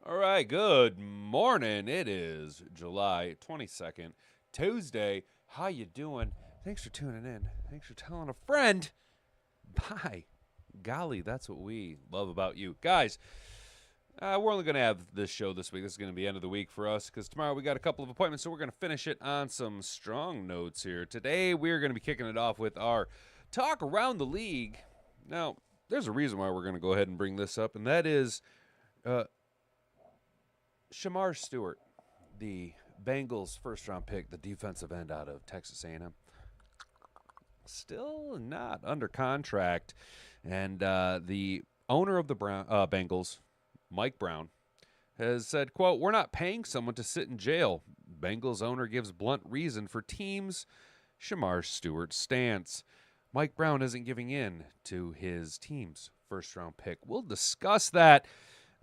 All right, good morning. It is July 22nd, Tuesday. How you doing? Thanks for tuning in. Thanks for telling a friend. Bye. Golly, that's what we love about you. Guys, we're only going to have this show this week. This is going to be end of the week for us because tomorrow we got a couple of appointments, so we're going to finish it on some strong notes here. Today, we're going to be kicking it off with our talk around the league. Now, there's a reason why we're going to go ahead and bring this up, and that is Shemar Stewart, the Bengals first-round pick, the defensive end out of Texas A&M, still not under contract. And the owner of the Bengals, Mike Brown, has said, quote, "We're not paying someone to sit in jail." Bengals owner gives blunt reason for team's Shemar Stewart stance. Mike Brown isn't giving in to his team's first-round pick. We'll discuss that.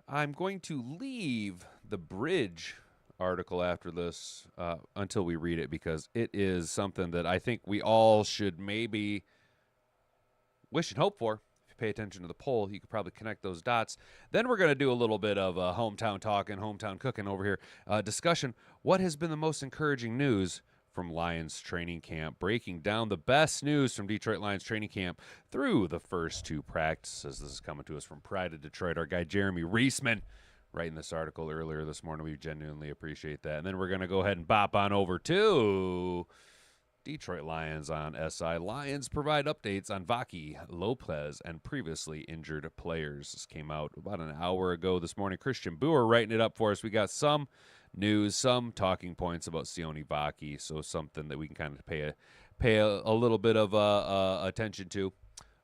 I'm going to leave the Bridge article after this until we read it because it is something that I think we all should maybe wish and hope for. If you pay attention to the poll, you could probably connect those dots. Then we're going to do a little bit of hometown talking, hometown cooking over here. Discussion, what has been the most encouraging news from Lions training camp, breaking down the best news from Detroit Lions training camp through the first two practices. This is coming to us from Pride of Detroit. Our guy Jeremy Reisman writing this article earlier this morning. We genuinely appreciate that. And then we're going to go ahead and bop on over to Detroit Lions on SI. Lions provide updates on Vaki, Lopez, and previously injured players. This came out about an hour ago this morning. Christian Boer writing it up for us. We got some news, some talking points about Sione Vaki, so something that we can kind of pay a little bit of attention to.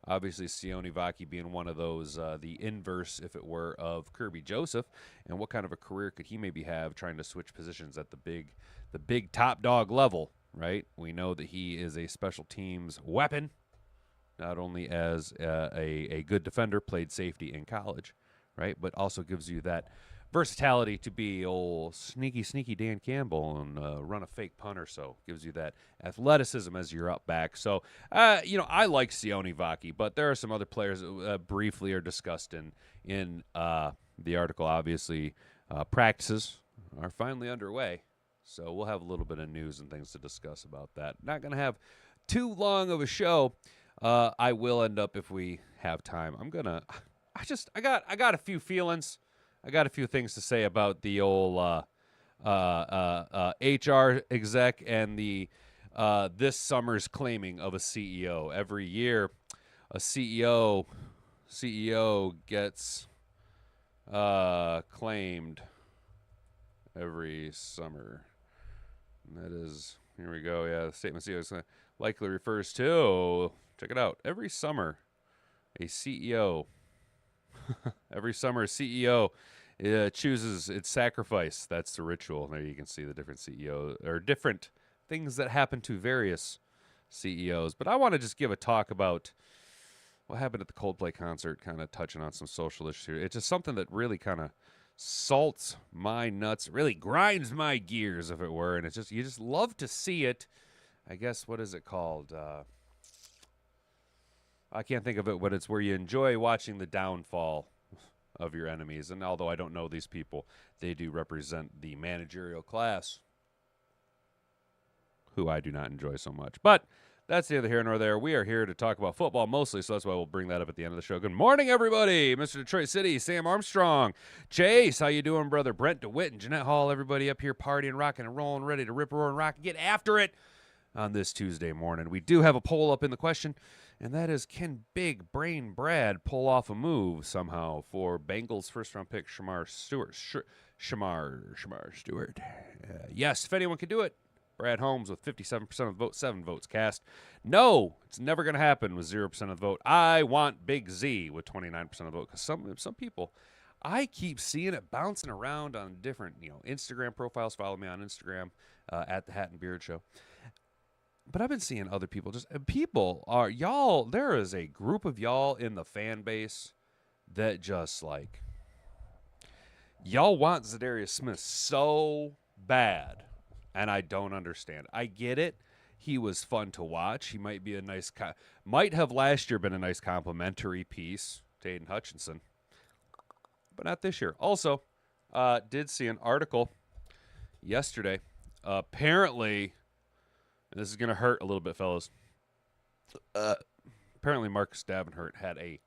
Obviously, Sione Vaki being one of those, the inverse, if it were, of Kirby Joseph, and what kind of a career could he maybe have trying to switch positions at the big top dog level, right? We know that he is a special teams weapon, not only as a good defender, played safety in college, right, but also gives you that versatility to be old sneaky Dan Campbell and run a fake punt or so. Gives you that athleticism as you're up back. So, I like Sione Vaki, but there are some other players that briefly are discussed in the article. Obviously, practices are finally underway, so we'll have a little bit of news and things to discuss about that. Not going to have too long of a show. I will end up, if we have time, I got a few feelings. I got a few things to say about the old HR exec and the this summer's claiming of a CEO. Every year, a CEO gets claimed every summer. And that is, here we go. Yeah, the statement CEO likely refers to, check it out, every summer, a CEO. Every summer, a CEO chooses its sacrifice. That's the ritual. There you can see the different CEOs or different things that happen to various CEOs. But I want to just give a talk about what happened at the Coldplay concert, kind of touching on some social issues. It's just something that really kind of salts my nuts, really grinds my gears, if it were. And it's just, you just love to see it. I guess, what is it called? I can't think of it, but it's where you enjoy watching the downfall of your enemies. And although I don't know these people, they do represent the managerial class, who I do not enjoy so much. But that's neither here nor there. We are here to talk about football mostly, so that's why we'll bring that up at the end of the show. Good morning, everybody. Mr. Detroit City, Sam Armstrong, Chase, how you doing, brother? Brent DeWitt and Jeanette Hall, everybody up here partying, rocking, and rolling, ready to rip, roar, and rock and get after it on this Tuesday morning. We do have a poll up in the question, and that is, can Big Brain Brad pull off a move somehow for Bengals first-round pick Shemar Stewart? Shemar Stewart. Yes, if anyone can do it, Brad Holmes with 57% of the vote, 7 votes cast. No, it's never going to happen with 0% of the vote. I want Big Z with 29% of the vote, because some people, I keep seeing it bouncing around on different Instagram profiles. Follow me on Instagram at the Hat and Beard Show. But I've been seeing other people there is a group of y'all in the fan base that just like, y'all want Zadarius Smith so bad, and I don't understand. I get it. He was fun to watch. He might be might have last year been a nice complimentary piece to Aiden Hutchinson, but not this year. Also, Did see an article yesterday. Apparently, and this is going to hurt a little bit, fellas. Apparently, Marcus Davenport had a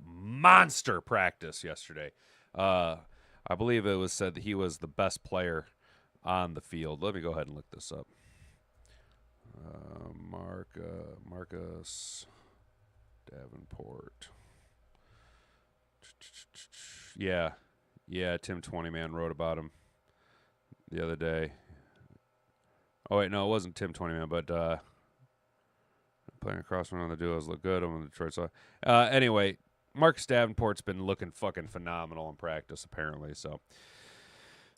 monster practice yesterday. I believe it was said that he was the best player on the field. Let me go ahead and look this up. Marcus Davenport. Yeah, Tim 20Man wrote about him the other day. Oh, wait, no, it wasn't Tim 20Man, but playing across one on the duos look good. I'm in Detroit. So, anyway, Marcus Davenport's been looking fucking phenomenal in practice, apparently. So,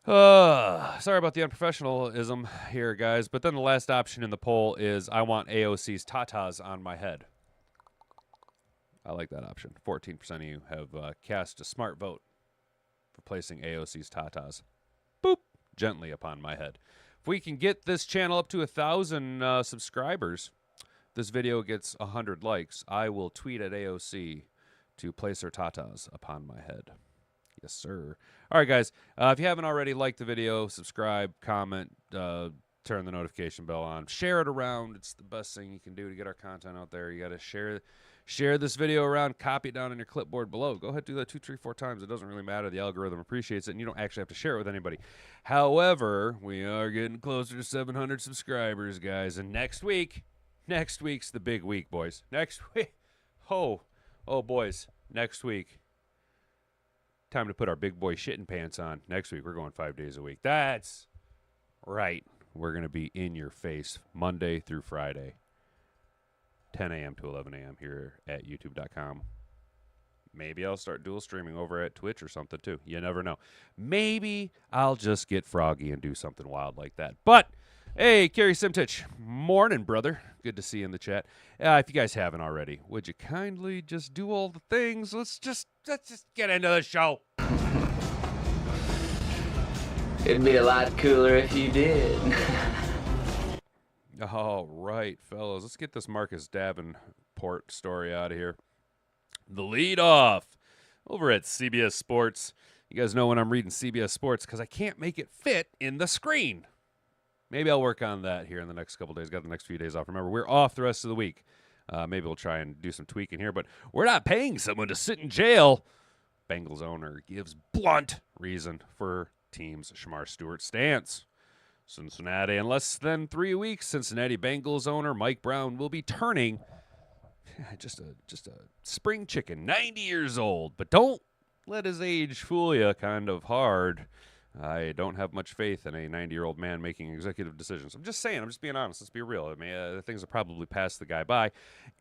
sorry about the unprofessionalism here, guys. But then the last option in the poll is I want AOC's tatas on my head. I like that option. 14% of you have cast a smart vote for placing AOC's tatas, boop, gently upon my head. If we can get this channel up to 1,000 subscribers, this video gets 100 likes, I will tweet at AOC to place her tatas upon my head. Yes, sir. All right, guys. If you haven't already, like the video, subscribe, comment, turn the notification bell on, share it around. It's the best thing you can do to get our content out there. You got to share this video around, copy it down on your clipboard below. Go ahead, do that 2, 3, 4 times. It doesn't really matter. The algorithm appreciates it, and you don't actually have to share it with anybody. However, we are getting closer to 700 subscribers, guys. And next week's the big week, boys. Next week. Oh, boys. Next week. Time to put our big boy shitting pants on. Next week, we're going 5 days a week. That's right. We're going to be in your face Monday through Friday. 10 a.m. to 11 a.m. here at youtube.com. Maybe I'll start dual streaming over at Twitch or something, too. You never know. Maybe I'll just get froggy and do something wild like that. But, hey, Kerry Simtich, morning, brother. Good to see you in the chat. If you guys haven't already, would you kindly just do all the things? Let's just get into the show. It'd be a lot cooler if you did. All right, fellas. Let's get this Marcus Davenport story out of here. The lead off over at CBS Sports. You guys know when I'm reading CBS Sports because I can't make it fit in the screen. Maybe I'll work on that here in the next couple days. Got the next few days off. Remember, we're off the rest of the week. Maybe we'll try and do some tweaking here, but we're not paying someone to sit in jail. Bengals owner gives blunt reason for team's Shemar Stewart stance. Cincinnati, in less than 3 weeks, Cincinnati Bengals owner Mike Brown will be turning just a spring chicken, 90 years old. But don't let his age fool you kind of hard. I don't have much faith in a 90-year-old man making executive decisions. I'm just saying. I'm just being honest. Let's be real. I mean, the things have probably passed the guy by.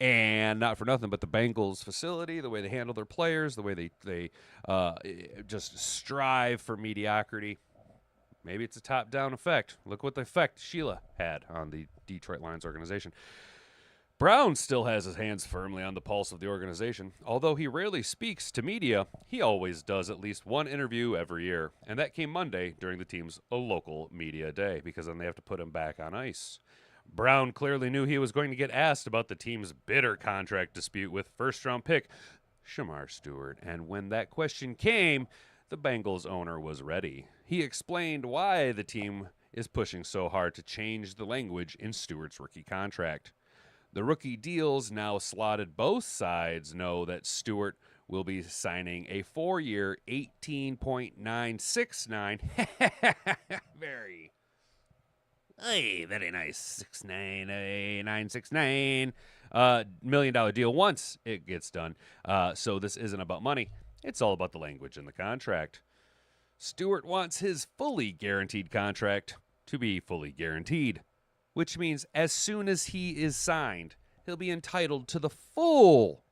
And not for nothing, but the Bengals facility, the way they handle their players, the way they just strive for mediocrity. Maybe it's a top-down effect. Look what the effect Sheila had on the Detroit Lions organization. Brown still has his hands firmly on the pulse of the organization. Although he rarely speaks to media, he always does at least one interview every year. And that came Monday during the team's local media day, because then they have to put him back on ice. Brown clearly knew he was going to get asked about the team's bitter contract dispute with first-round pick Shemar Stewart. And when that question came, the Bengals owner was ready. He explained why the team is pushing so hard to change the language in Stewart's rookie contract. The rookie deals now slotted. Both sides know that Stewart will be signing a 4-year, $18.969 very nice $969 million deal once it gets done. So this isn't about money. It's all about the language in the contract. Stewart wants his fully guaranteed contract to be fully guaranteed, which means as soon as he is signed, he'll be entitled to the full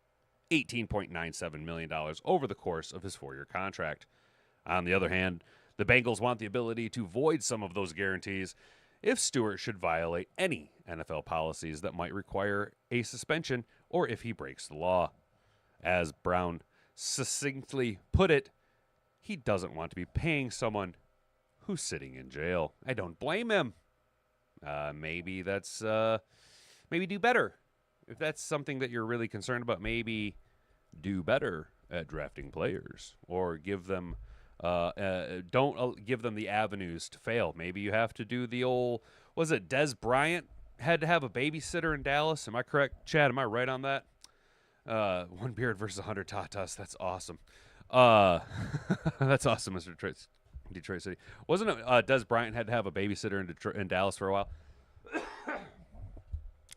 $18.97 million over the course of his 4-year contract. On the other hand, the Bengals want the ability to void some of those guarantees if Stewart should violate any NFL policies that might require a suspension or if he breaks the law. As Brown succinctly put it, he doesn't want to be paying someone who's sitting in jail. I don't blame him. Maybe do better. If that's something that you're really concerned about, maybe do better at drafting players or give them Don't give them the avenues to fail. Maybe you have to do the old, was it Des Bryant had to have a babysitter in Dallas? Am I correct, Chad? Am I right on that? One beard versus 100 tatas. That's awesome. That's awesome, Mr. Detroit City. Wasn't it Des Bryant had to have a babysitter in Dallas for a while?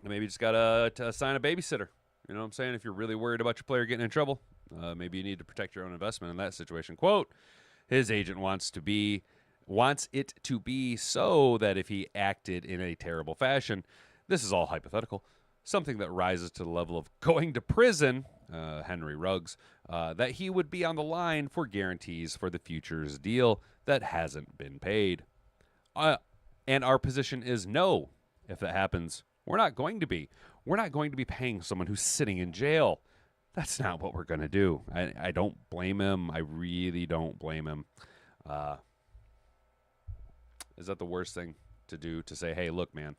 Maybe you just got to assign a babysitter. You know what I'm saying? If you're really worried about your player getting in trouble, maybe you need to protect your own investment in that situation. Quote, his agent wants it to be so that if he acted in a terrible fashion, this is all hypothetical, something that rises to the level of going to prison, Henry Ruggs, that he would be on the line for guarantees for the future's deal that hasn't been paid. And our position is no. If that happens, we're not going to be. We're not going to be paying someone who's sitting in jail. That's not what we're going to do. I don't blame him. I really don't blame him. Is that the worst thing to do, to say, hey, look, man,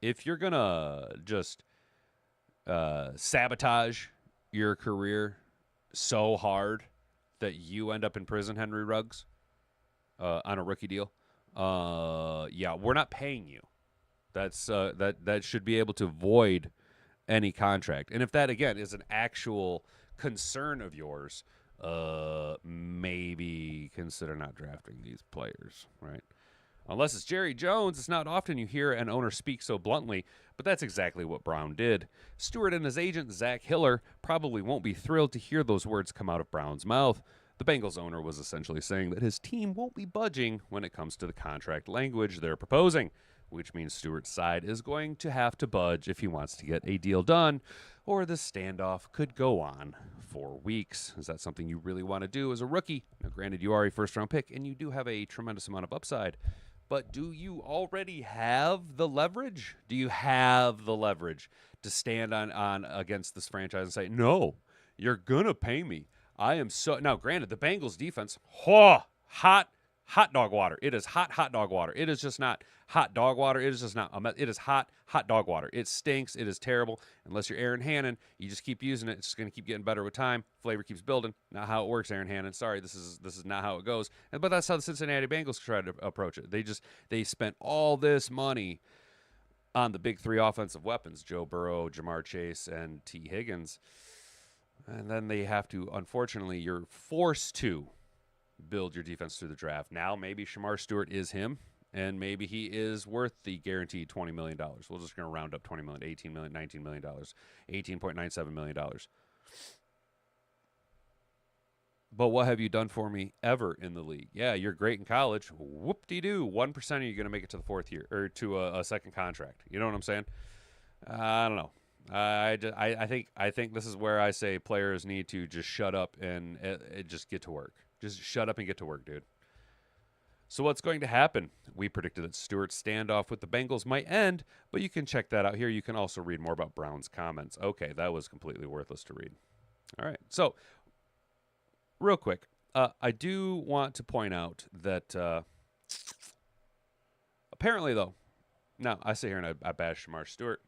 if you're going to just sabotage your career so hard that you end up in prison, Henry Ruggs, on a rookie deal, yeah, we're not paying you. That's that should be able to void any contract. And if that, again, is an actual concern of yours, maybe consider not drafting these players, right? Unless it's Jerry Jones, it's not often you hear an owner speak so bluntly, but that's exactly what Brown did. Stewart and his agent, Zach Hiller, probably won't be thrilled to hear those words come out of Brown's mouth. The Bengals owner was essentially saying that his team won't be budging when it comes to the contract language they're proposing, which means Stewart's side is going to have to budge if he wants to get a deal done, or the standoff could go on for weeks. Is that something you really want to do as a rookie? Now, granted, you are a first-round pick, and you do have a tremendous amount of upside, but do you already have the leverage? Do you have the leverage to stand on against this franchise and say, no, you're going to pay me? I am so... Now, granted, the Bengals defense, hot dog water. It is hot dog water. It is just not hot dog water. It is just not. It is hot dog water. It stinks. It is terrible. Unless you're Aaron Hannon, you just keep using it. It's just going to keep getting better with time. Flavor keeps building. Not how it works, Aaron Hannon. Sorry, this is not how it goes. But that's how the Cincinnati Bengals tried to approach it. They spent all this money on the big three offensive weapons: Joe Burrow, Jamar Chase, and T. Higgins. And then they have to, unfortunately, you're forced to build your defense through the draft. Now maybe Shemar Stewart is him, and maybe he is worth the guaranteed $20 million. We're just going to round up $20 million, $18 million, $19 million, $18.97 million. But what have you done for me ever in the league? Yeah, you're great in college. Whoop-de-doo. 1% of you going to make it to the fourth year, or to a second contract. You know what I'm saying? I don't know. I think this is where I say players need to just shut up and just get to work. Just shut up and get to work, dude. So what's going to happen? We predicted that Stewart's standoff with the Bengals might end, but you can check that out here. You can also read more about Brown's comments. Okay, that was completely worthless to read. All right, so real quick, I do want to point out that apparently, though, now I sit here and I bash Shemar Stewart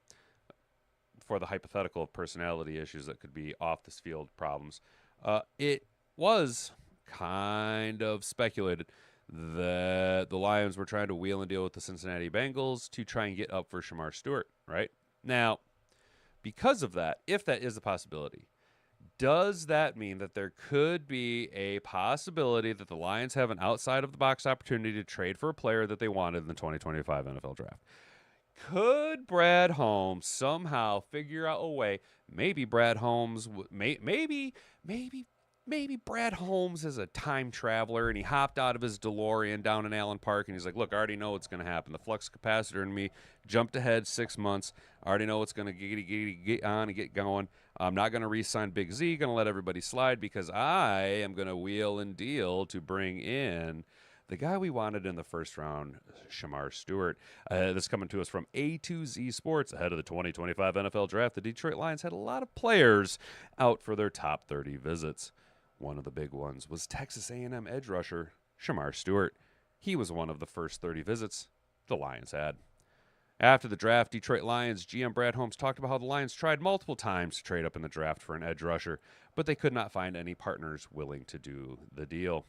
for the hypothetical personality issues that could be off this field problems. It was kind of speculated that the Lions were trying to wheel and deal with the Cincinnati Bengals to try and get up for Shemar Stewart, right? Now, because of that, if that is a possibility, does that mean that there could be a possibility that the Lions have an outside-of-the-box opportunity to trade for a player that they wanted in the 2025 NFL Draft? Could Brad Holmes somehow figure out a way? Maybe Brad Holmes, maybe Brad Holmes is a time traveler, and he hopped out of his DeLorean down in Allen Park, and he's like, look, I already know what's going to happen. The flux capacitor in me jumped ahead 6 months. I already know what's going to get on and get going. I'm not going to re-sign Big Z, going to let everybody slide because I am going to wheel and deal to bring in the guy we wanted in the first round, Shemar Stewart. This coming to us from A2Z Sports. Ahead of the 2025 NFL Draft, the Detroit Lions had a lot of players out for their top 30 visits. One of the big ones was Texas A&M edge rusher Shemar Stewart. He was one of the first 30 visits the Lions had. After the draft, Detroit Lions GM Brad Holmes talked about how the Lions tried multiple times to trade up in the draft for an edge rusher, but they could not find any partners willing to do the deal.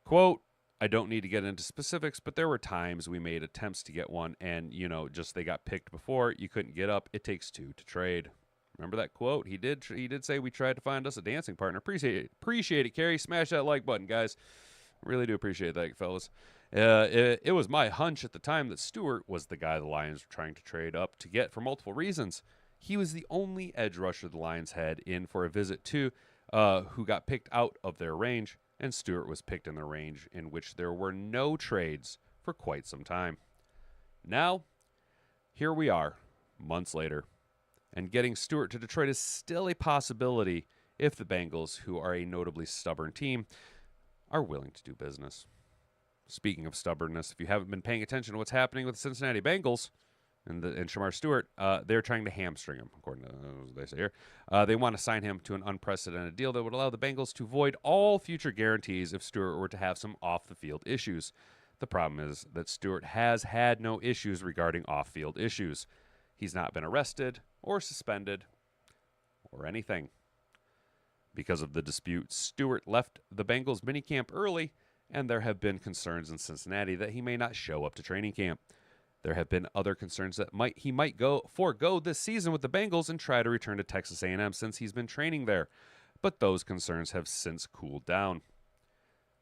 Quote, I don't need to get into specifics, but there were times we made attempts to get one and, just they got picked before. You couldn't get up. It takes two to trade. Remember that quote? He did say we tried to find us a dancing partner. Appreciate it, Carrie. Smash that like button, guys. Really do appreciate that, fellas. It was my hunch at the time that Stewart was the guy the Lions were trying to trade up to get for multiple reasons. He was the only edge rusher the Lions had in for a visit to who got picked out of their range, and Stewart was picked in the range in which there were no trades for quite some time. Now, here we are, months later, and getting Stewart to Detroit is still a possibility if the Bengals, who are a notably stubborn team, are willing to do business. Speaking of stubbornness, if you haven't been paying attention to what's happening with the Cincinnati Bengals and Shemar Stewart, they're trying to hamstring him, according to what they say here. They want to sign him to an unprecedented deal that would allow the Bengals to void all future guarantees if Stewart were to have some off-the-field issues. The problem is that Stewart has had no issues regarding off-field issues. He's not been arrested or suspended or anything. Because of the dispute, Stewart left the Bengals minicamp early, and there have been concerns in Cincinnati that he may not show up to training camp. There have been other concerns that he might forego this season with the Bengals and try to return to Texas A&M since he's been training there. But those concerns have since cooled down.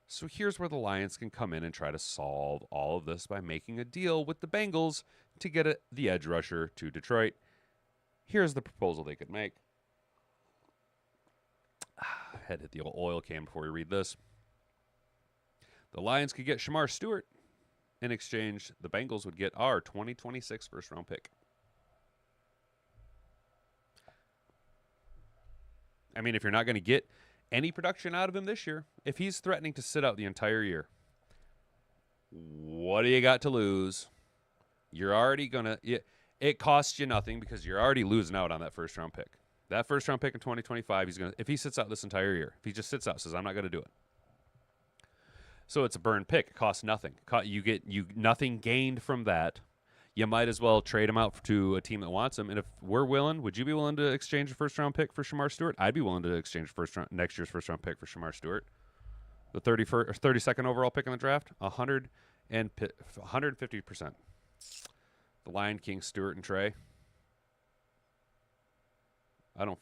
So here's where the Lions can come in and try to solve all of this by making a deal with the Bengals to get the edge rusher to Detroit. Here's the proposal they could make. Had to hit the oil can before we read this. The Lions could get Shemar Stewart. In exchange, the Bengals would get our 2026 first-round pick. I mean, if you're not going to get any production out of him this year, if he's threatening to sit out the entire year, what do you got to lose? You're already going to... It costs you nothing because you're already losing out on that first-round pick. That first-round pick in 2025, if he sits out this entire year, if he just sits out, says, I'm not going to do it. So it's a burn pick. It costs nothing. You get nothing gained from that. You might as well trade him out to a team that wants him. And if we're willing, would you be willing to exchange a first-round pick for Shemar Stewart? I'd be willing to exchange next year's first-round pick for Shemar Stewart. The 32nd overall pick in the draft, 150%. The Lion King, Stewart, and Trey.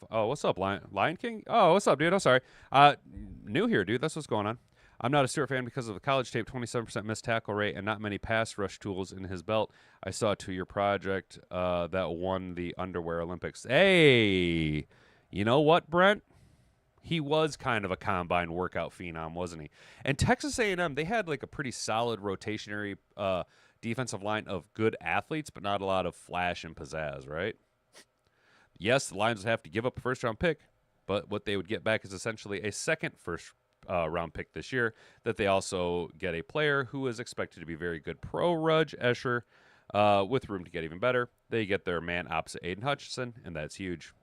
What's up, Lion King? Oh, what's up, dude? I'm sorry. New here, dude. That's what's going on. I'm not a Stewart fan because of the college tape, 27% missed tackle rate, and not many pass rush tools in his belt. I saw a 2-year project that won the Underwear Olympics. Hey, you know what, Brent? He was kind of a combine workout phenom, wasn't he? And Texas A&M, they had like a pretty solid rotationary defensive line of good athletes, but not a lot of flash and pizzazz, right? Yes, the Lions would have to give up a first-round pick, but what they would get back is essentially a second first-round pick this year, that they also get a player who is expected to be very good pro Rudge Escher with room to get even better. They get their man opposite Aiden Hutchinson, and that's huge.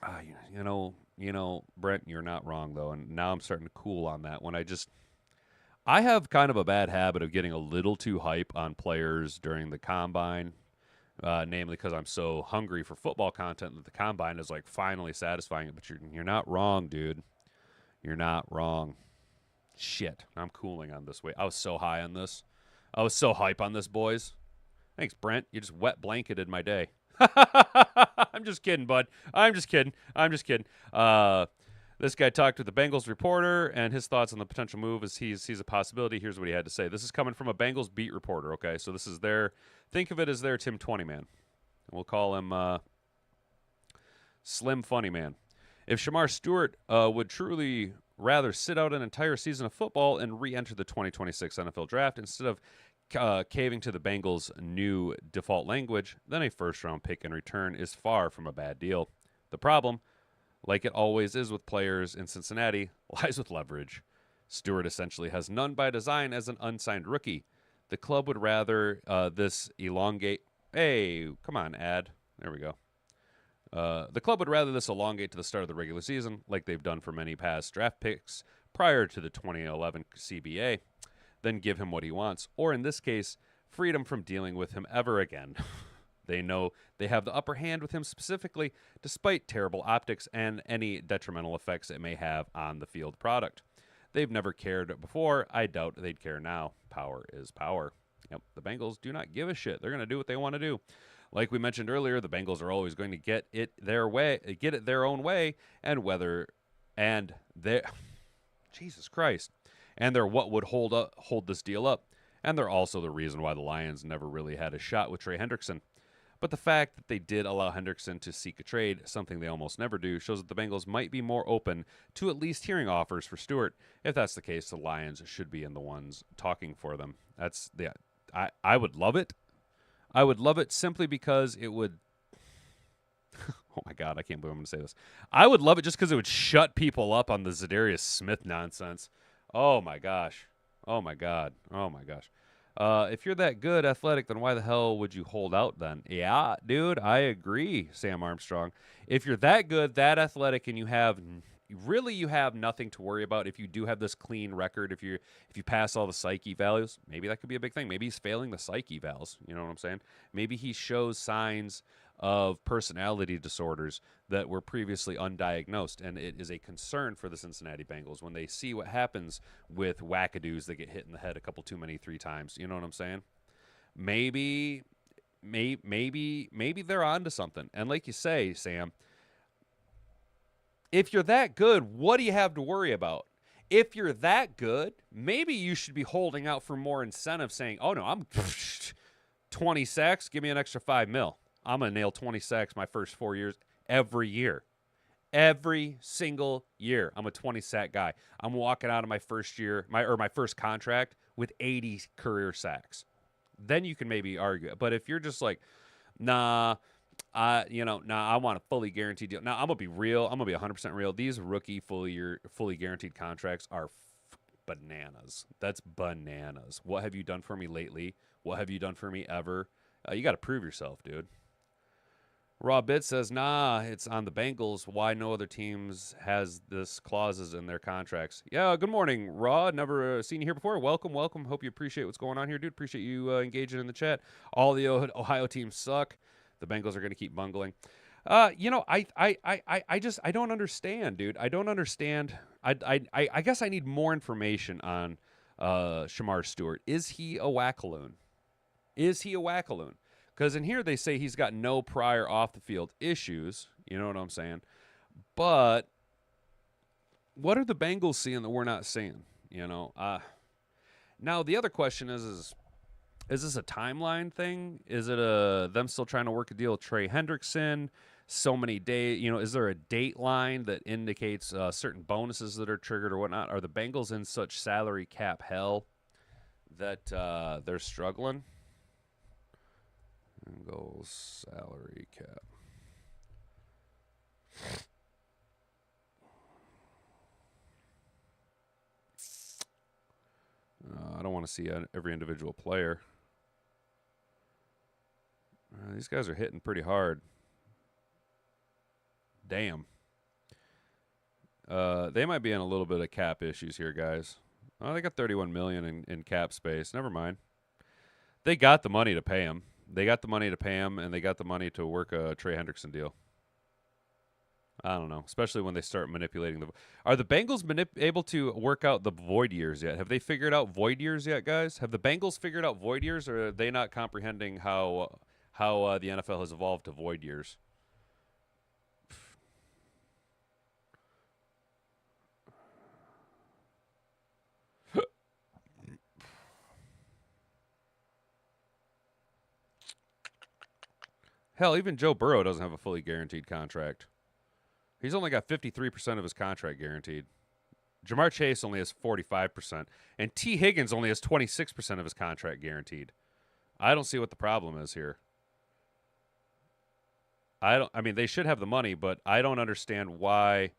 Brent, you're not wrong, though, and now I'm starting to cool on that one. I have kind of a bad habit of getting a little too hype on players during the combine. Namely because I'm so hungry for football content that the combine is like finally satisfying it. But you're not wrong, dude. You're not wrong. Shit, I'm cooling on this way. I was so high on this. I was so hype on this, boys. Thanks, Brent. You just wet blanketed my day. I'm just kidding, bud. I'm just kidding. This guy talked to the Bengals reporter, and his thoughts on the potential move is he sees a possibility. Here's what he had to say. This is coming from a Bengals beat reporter, okay? So this is think of it as their Tim 20 man. We'll call him Slim Funny Man. If Shemar Stewart would truly rather sit out an entire season of football and re-enter the 2026 NFL draft instead of caving to the Bengals' new default language, then a first-round pick in return is far from a bad deal. The problem, like it always is with players in Cincinnati, lies with leverage. Stewart essentially has none by design as an unsigned rookie. The club would rather this elongate... Hey, come on, ad. There we go. The club would rather this elongate to the start of the regular season, like they've done for many past draft picks prior to the 2011 CBA, than give him what he wants, or in this case, freedom from dealing with him ever again. They know they have the upper hand with him specifically, despite terrible optics and any detrimental effects it may have on the field product. They've never cared before. I doubt they'd care now. Power is power. Yep, the Bengals do not give a shit. They're going to do what they want to do. Like we mentioned earlier, the Bengals are always going to get it their way, get it their own way, and whether and they Jesus Christ. And they're what would hold this deal up. And they're also the reason why the Lions never really had a shot with Trey Hendrickson. But the fact that they did allow Hendrickson to seek a trade, something they almost never do, shows that the Bengals might be more open to at least hearing offers for Stewart. If that's the case, the Lions should be in the ones talking for them. I would love it. I would love it simply because it would oh my God, I can't believe I'm going to say this. I would love it just because it would shut people up on the Zadarius Smith nonsense. Oh my gosh. Oh my God. Oh my gosh. If you're that good athletic, then why the hell would you hold out then? Yeah, dude, I agree, Sam Armstrong. If you're that good, that athletic, and you have nothing to worry about if you do have this clean record, if you pass all the psyche values, maybe that could be a big thing. Maybe he's failing the psyche vals. You know what I'm saying? Maybe he shows signs of personality disorders that were previously undiagnosed, and it is a concern for the Cincinnati Bengals when they see what happens with wackadoos that get hit in the head a couple too many 3 times. You know what I'm saying? Maybe they're onto something. And like you say, Sam, if you're that good, what do you have to worry about? If you're that good, maybe you should be holding out for more incentive, saying, "Oh no, I'm 20 sacks, give me an extra $5 million. I'm going to nail 20 sacks my first 4 years every year. Every single year, I'm a 20 sack guy. I'm walking out of my first year, my first contract with 80 career sacks." Then you can maybe argue. But if you're just like, nah, I want a fully guaranteed deal. Now, I'm going to be real. I'm going to be 100% real. These rookie fully guaranteed contracts are bananas. That's bananas. What have you done for me lately? What have you done for me ever? You got to prove yourself, dude. Raw Bit says, nah, it's on the Bengals. Why no other teams has this clauses in their contracts? Yeah, good morning, Raw. Never seen you here before. Welcome. Hope you appreciate what's going on here, dude. Appreciate you engaging in the chat. All the Ohio teams suck. The Bengals are going to keep bungling. I don't understand, dude. I don't understand. I guess I need more information on Shemar Stewart. Is he a wackaloon? Because in here they say he's got no prior off-the-field issues. You know what I'm saying? But what are the Bengals seeing that we're not seeing? You know? Now, the other question is this a timeline thing? Is it them still trying to work a deal with Trey Hendrickson? So many days, is there a date line that indicates certain bonuses that are triggered or whatnot? Are the Bengals in such salary cap hell that they're struggling? Bengals salary cap. I don't want to see every individual player. These guys are hitting pretty hard. Damn. They might be in a little bit of cap issues here, guys. Oh, they got $31 million in cap space. Never mind. They got the money to pay him. And they got the money to work a Trey Hendrickson deal. I don't know, especially when they start manipulating Are the Bengals able to work out the void years yet? Have they figured out void years yet, guys? Have the Bengals figured out void years, or are they not comprehending how the NFL has evolved to void years? Hell, even Joe Burrow doesn't have a fully guaranteed contract. He's only got 53% of his contract guaranteed. Jamar Chase only has 45%. And T. Higgins only has 26% of his contract guaranteed. I don't see what the problem is here. They should have the money, but I don't understand why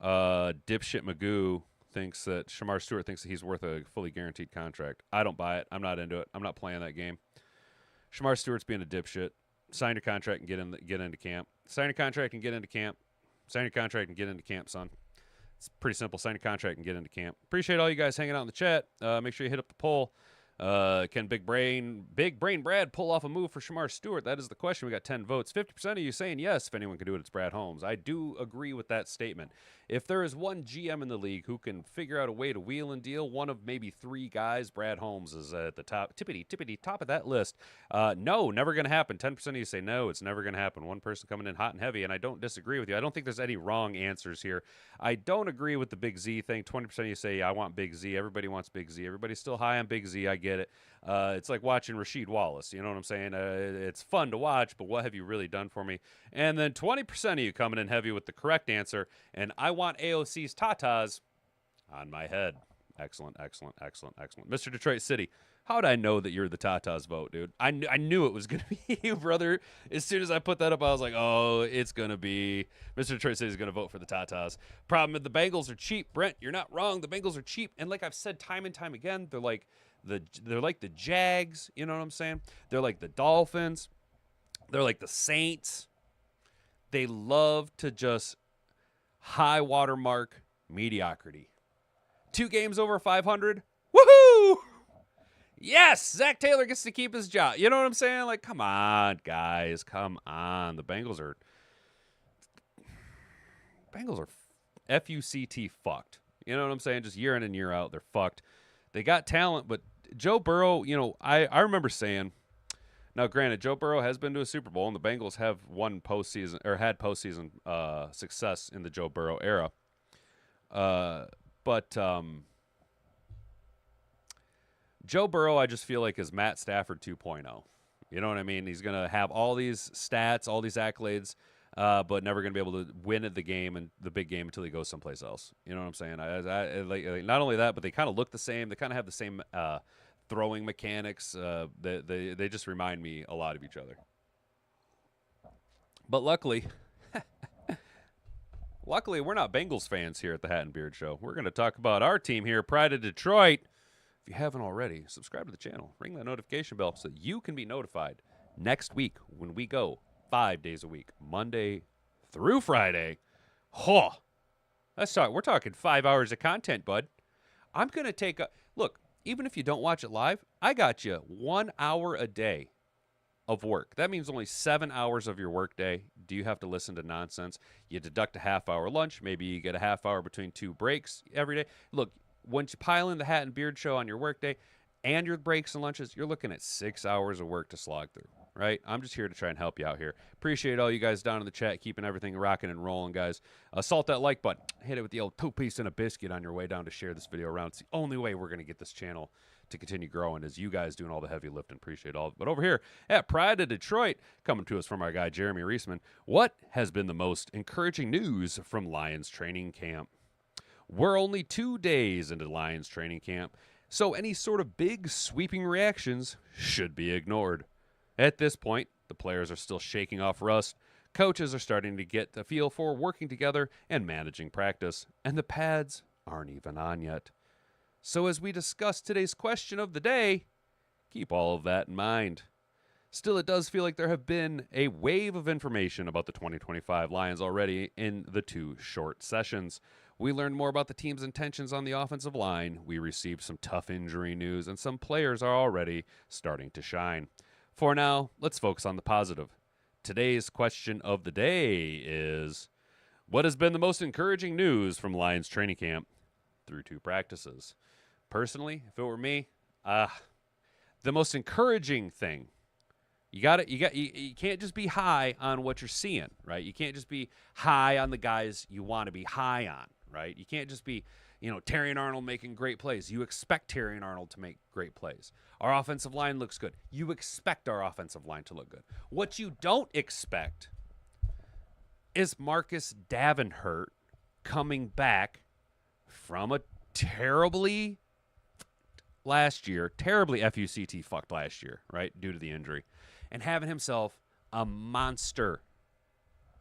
dipshit Magoo thinks that Shemar Stewart thinks that he's worth a fully guaranteed contract. I don't buy it. I'm not into it. I'm not playing that game. Shemar Stewart's being a dipshit. Sign your contract and get into camp. Sign your contract and get into camp. Sign your contract and get into camp, son. It's pretty simple. Sign your contract and get into camp. Appreciate all you guys hanging out in the chat. Make sure you hit up the poll. Can Big Brain Brad pull off a move for Shemar Stewart? That is the question. We got 10 votes. 50% of you saying yes. If anyone can do it, it's Brad Holmes. I do agree with that statement. If there is one GM in the league who can figure out a way to wheel and deal, one of maybe 3 guys, Brad Holmes is at the top, tippity top of that list. No, never going to happen. 10% of you say no, it's never going to happen. One person coming in hot and heavy, and I don't disagree with you. I don't think there's any wrong answers here. I don't agree with the Big Z thing. 20% of you say, yeah, I want Big Z. Everybody wants Big Z. Everybody's still high on Big Z. I get it. It's like watching Rasheed Wallace. You know what I'm saying? It's fun to watch, but what have you really done for me? And then 20% of you coming in heavy with the correct answer, and I want AOC's tatas on my head. Excellent. Mr. Detroit City, how'd I know that you're the tatas vote, dude? I knew it was going to be you, brother. As soon as I put that up, I was like, oh, it's going to be Mr. Detroit City is going to vote for the tatas. Problem is the Bengals are cheap. Brent, you're not wrong. The Bengals are cheap. And like I've said time and time again, they're like the Jags, you know what I'm saying? They're like the Dolphins. They're like the Saints. They love to just high watermark mediocrity. 2 games over 500. Woohoo! Yes, Zach Taylor gets to keep his job. You know what I'm saying? Like, come on, guys. Come on. The Bengals are F-U-C-T fucked. You know what I'm saying? Just year in and year out, they're fucked. They got talent, but Joe Burrow, you know, I remember saying, now granted, Joe Burrow has been to a Super Bowl, and the Bengals have won postseason, or had postseason success in the Joe Burrow era. But Joe Burrow, I just feel like, is Matt Stafford 2.0. You know what I mean? He's going to have all these stats, all these accolades, but never going to be able to win at the game and the big game until he goes someplace else. You know what I'm saying? Like, not only that, but they kind of look the same. They kind of have the same throwing mechanics. They just remind me a lot of each other. But luckily, we're not Bengals fans here at the Hat and Beard Show. We're going to talk about our team here, Pride of Detroit. If you haven't already, subscribe to the channel. Ring that notification bell so that you can be notified next week when we go 5 days a week, Monday through Friday. We're talking 5 hours of content, bud. I'm going to take look, even if you don't watch it live, I got you 1 hour a day of work. That means only 7 hours of your work day. Do you have to listen to nonsense? You deduct a half-hour lunch. Maybe you get a half hour between 2 breaks every day. Look, once you pile in the Hat and Beard Show on your work day and your breaks and lunches, you're looking at 6 hours of work to slog through, right? I'm just here to try and help you out here. Appreciate all you guys down in the chat, keeping everything rocking and rolling, guys. Assault that like button. Hit it with the old 2 piece and a biscuit on your way down to share this video around. It's the only way we're going to get this channel to continue growing is you guys doing all the heavy lifting. Appreciate all of it. But over here at Pride of Detroit, coming to us from our guy Jeremy Reisman, what has been the most encouraging news from Lions training camp? We're only 2 days into Lions training camp, so any sort of big sweeping reactions should be ignored. At this point, the players are still shaking off rust, coaches are starting to get a feel for working together and managing practice, and the pads aren't even on yet. So as we discuss today's question of the day, keep all of that in mind. Still, it does feel like there have been a wave of information about the 2025 Lions already in the 2 short sessions. We learned more about the team's intentions on the offensive line. We received some tough injury news, and some players are already starting to shine. For now, let's focus on the positive. Today's question of the day is, what has been the most encouraging news from Lions training camp through 2 practices? Personally, if it were me, the most encouraging thing, you can't just be high on what you're seeing, right? You can't just be high on the guys you want to be high on, right? You can't just be, Terry and Arnold making great plays. You expect Terry and Arnold to make great plays. Our offensive line looks good. You expect our offensive line to look good. What you don't expect is Marcus Davenport coming back from a terribly FUCT fucked last year, right, due to the injury, and having himself a monster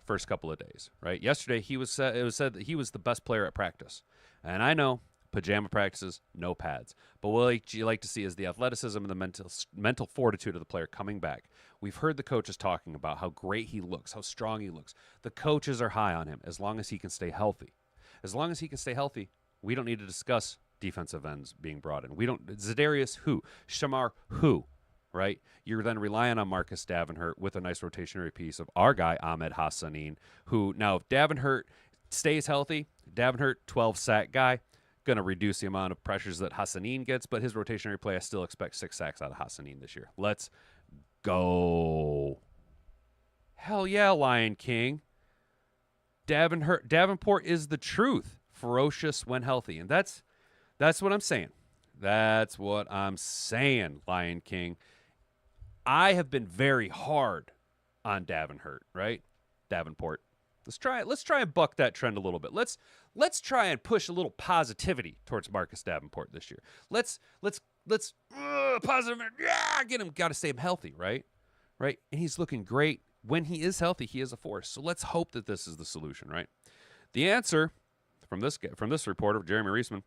first couple of days, right? Yesterday, it was said that he was the best player at practice. And I know, pajama practices, no pads. But what you like to see is the athleticism and the mental fortitude of the player coming back. We've heard the coaches talking about how great he looks, how strong he looks. The coaches are high on him as long as he can stay healthy. As long as he can stay healthy, we don't need to discuss defensive ends being brought in. We don't Zadarius who? Shemar who? Right? You're then relying on Marcus Davenport with a nice rotationary piece of our guy Ahmed Hassanin, who now if Davenport stays healthy, Davenport 12 sack guy, going to reduce the amount of pressures that Hassanin gets, but his rotationary play, I still expect 6 sacks out of Hassanin this year. Let's go. Hell yeah, Lion King. Davenport is the truth. Ferocious when healthy. And that's what I'm saying. That's what I'm saying, Lion King. I have been very hard on Davenport, right? Davenport. Let's try and buck that trend a little bit. Let's try and push a little positivity towards Marcus Davenport this year. Let's positive. Yeah, get him. Got to stay healthy, right? Right, and he's looking great. When he is healthy, he is a force. So let's hope that this is the solution, right? The answer from this reporter, Jeremy Reisman,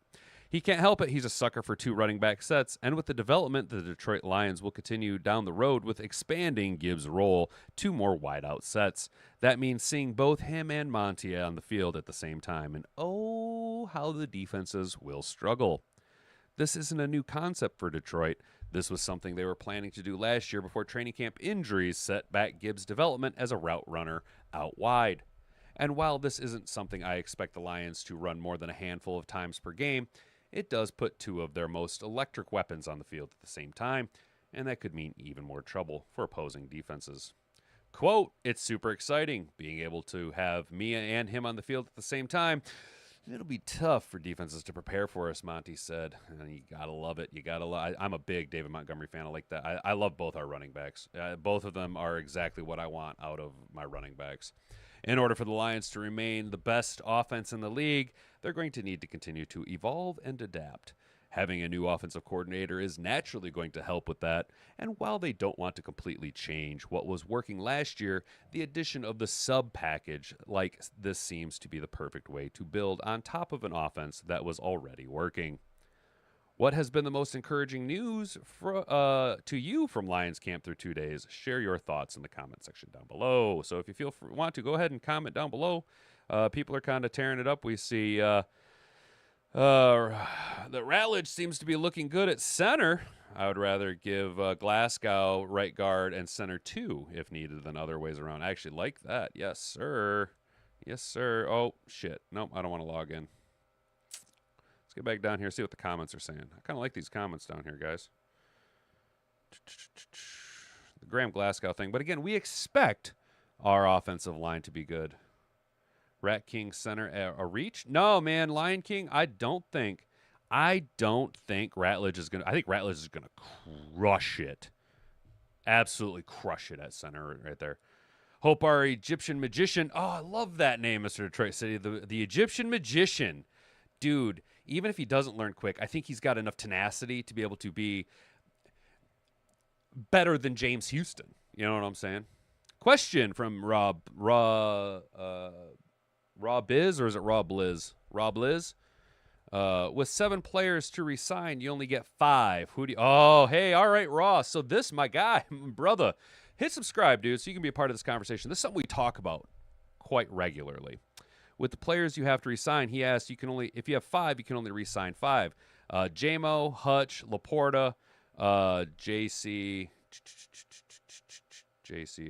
he can't help it. He's a sucker for 2 running back sets, and with the development, the Detroit Lions will continue down the road with expanding Gibbs' role to more wideout sets. That means seeing both him and Monty on the field at the same time, and oh, how the defenses will struggle. This isn't a new concept for Detroit. This was something they were planning to do last year before training camp injuries set back Gibbs' development as a route runner out wide. And while this isn't something I expect the Lions to run more than a handful of times per game, it does put 2 of their most electric weapons on the field at the same time, and that could mean even more trouble for opposing defenses. Quote, it's super exciting being able to have me and him on the field at the same time. It'll be tough for defenses to prepare for us, Monty said. And you got to love it. I'm a big David Montgomery fan. I like that. I love both our running backs. Both of them are exactly what I want out of my running backs. In order for the Lions to remain the best offense in the league, they're going to need to continue to evolve and adapt. Having a new offensive coordinator is naturally going to help with that, and while they don't want to completely change what was working last year, the addition of the sub package like this seems to be the perfect way to build on top of an offense that was already working. What has been the most encouraging news to you from Lions camp through 2 days? Share your thoughts in the comment section down below. So if you want to, go ahead and comment down below. People are kind of tearing it up. We see the Ratledge seems to be looking good at center. I would rather give Glasgow right guard and center 2 if needed than other ways around. I actually like that. Yes, sir. Yes, sir. Oh, shit. Nope, I don't want to log in. Let's get back down here, see what the comments are saying. I kind of like these comments down here, guys. The Graham Glasgow thing. But again, we expect our offensive line to be good. Rat King center a reach? No, man. Lion King, I don't think Ratledge is going to. I think Ratledge is going to crush it. Absolutely crush it at center right there. Hope our Egyptian magician. Oh, I love that name, Mr. Detroit City. The Egyptian magician. Dude, even if he doesn't learn quick, I think he's got enough tenacity to be able to be better than James Houston. You know what I'm saying? Question from Rob Biz, or is it Rob Liz? Rob Liz? With 7 players to resign, you only get 5. Oh, hey, all right, Ross. So this, my guy, brother, hit subscribe, dude, so you can be a part of this conversation. This is something we talk about quite regularly. With the players you have to resign, he asked, if you have 5, you can only resign 5. JMO, Hutch, Laporta, JC,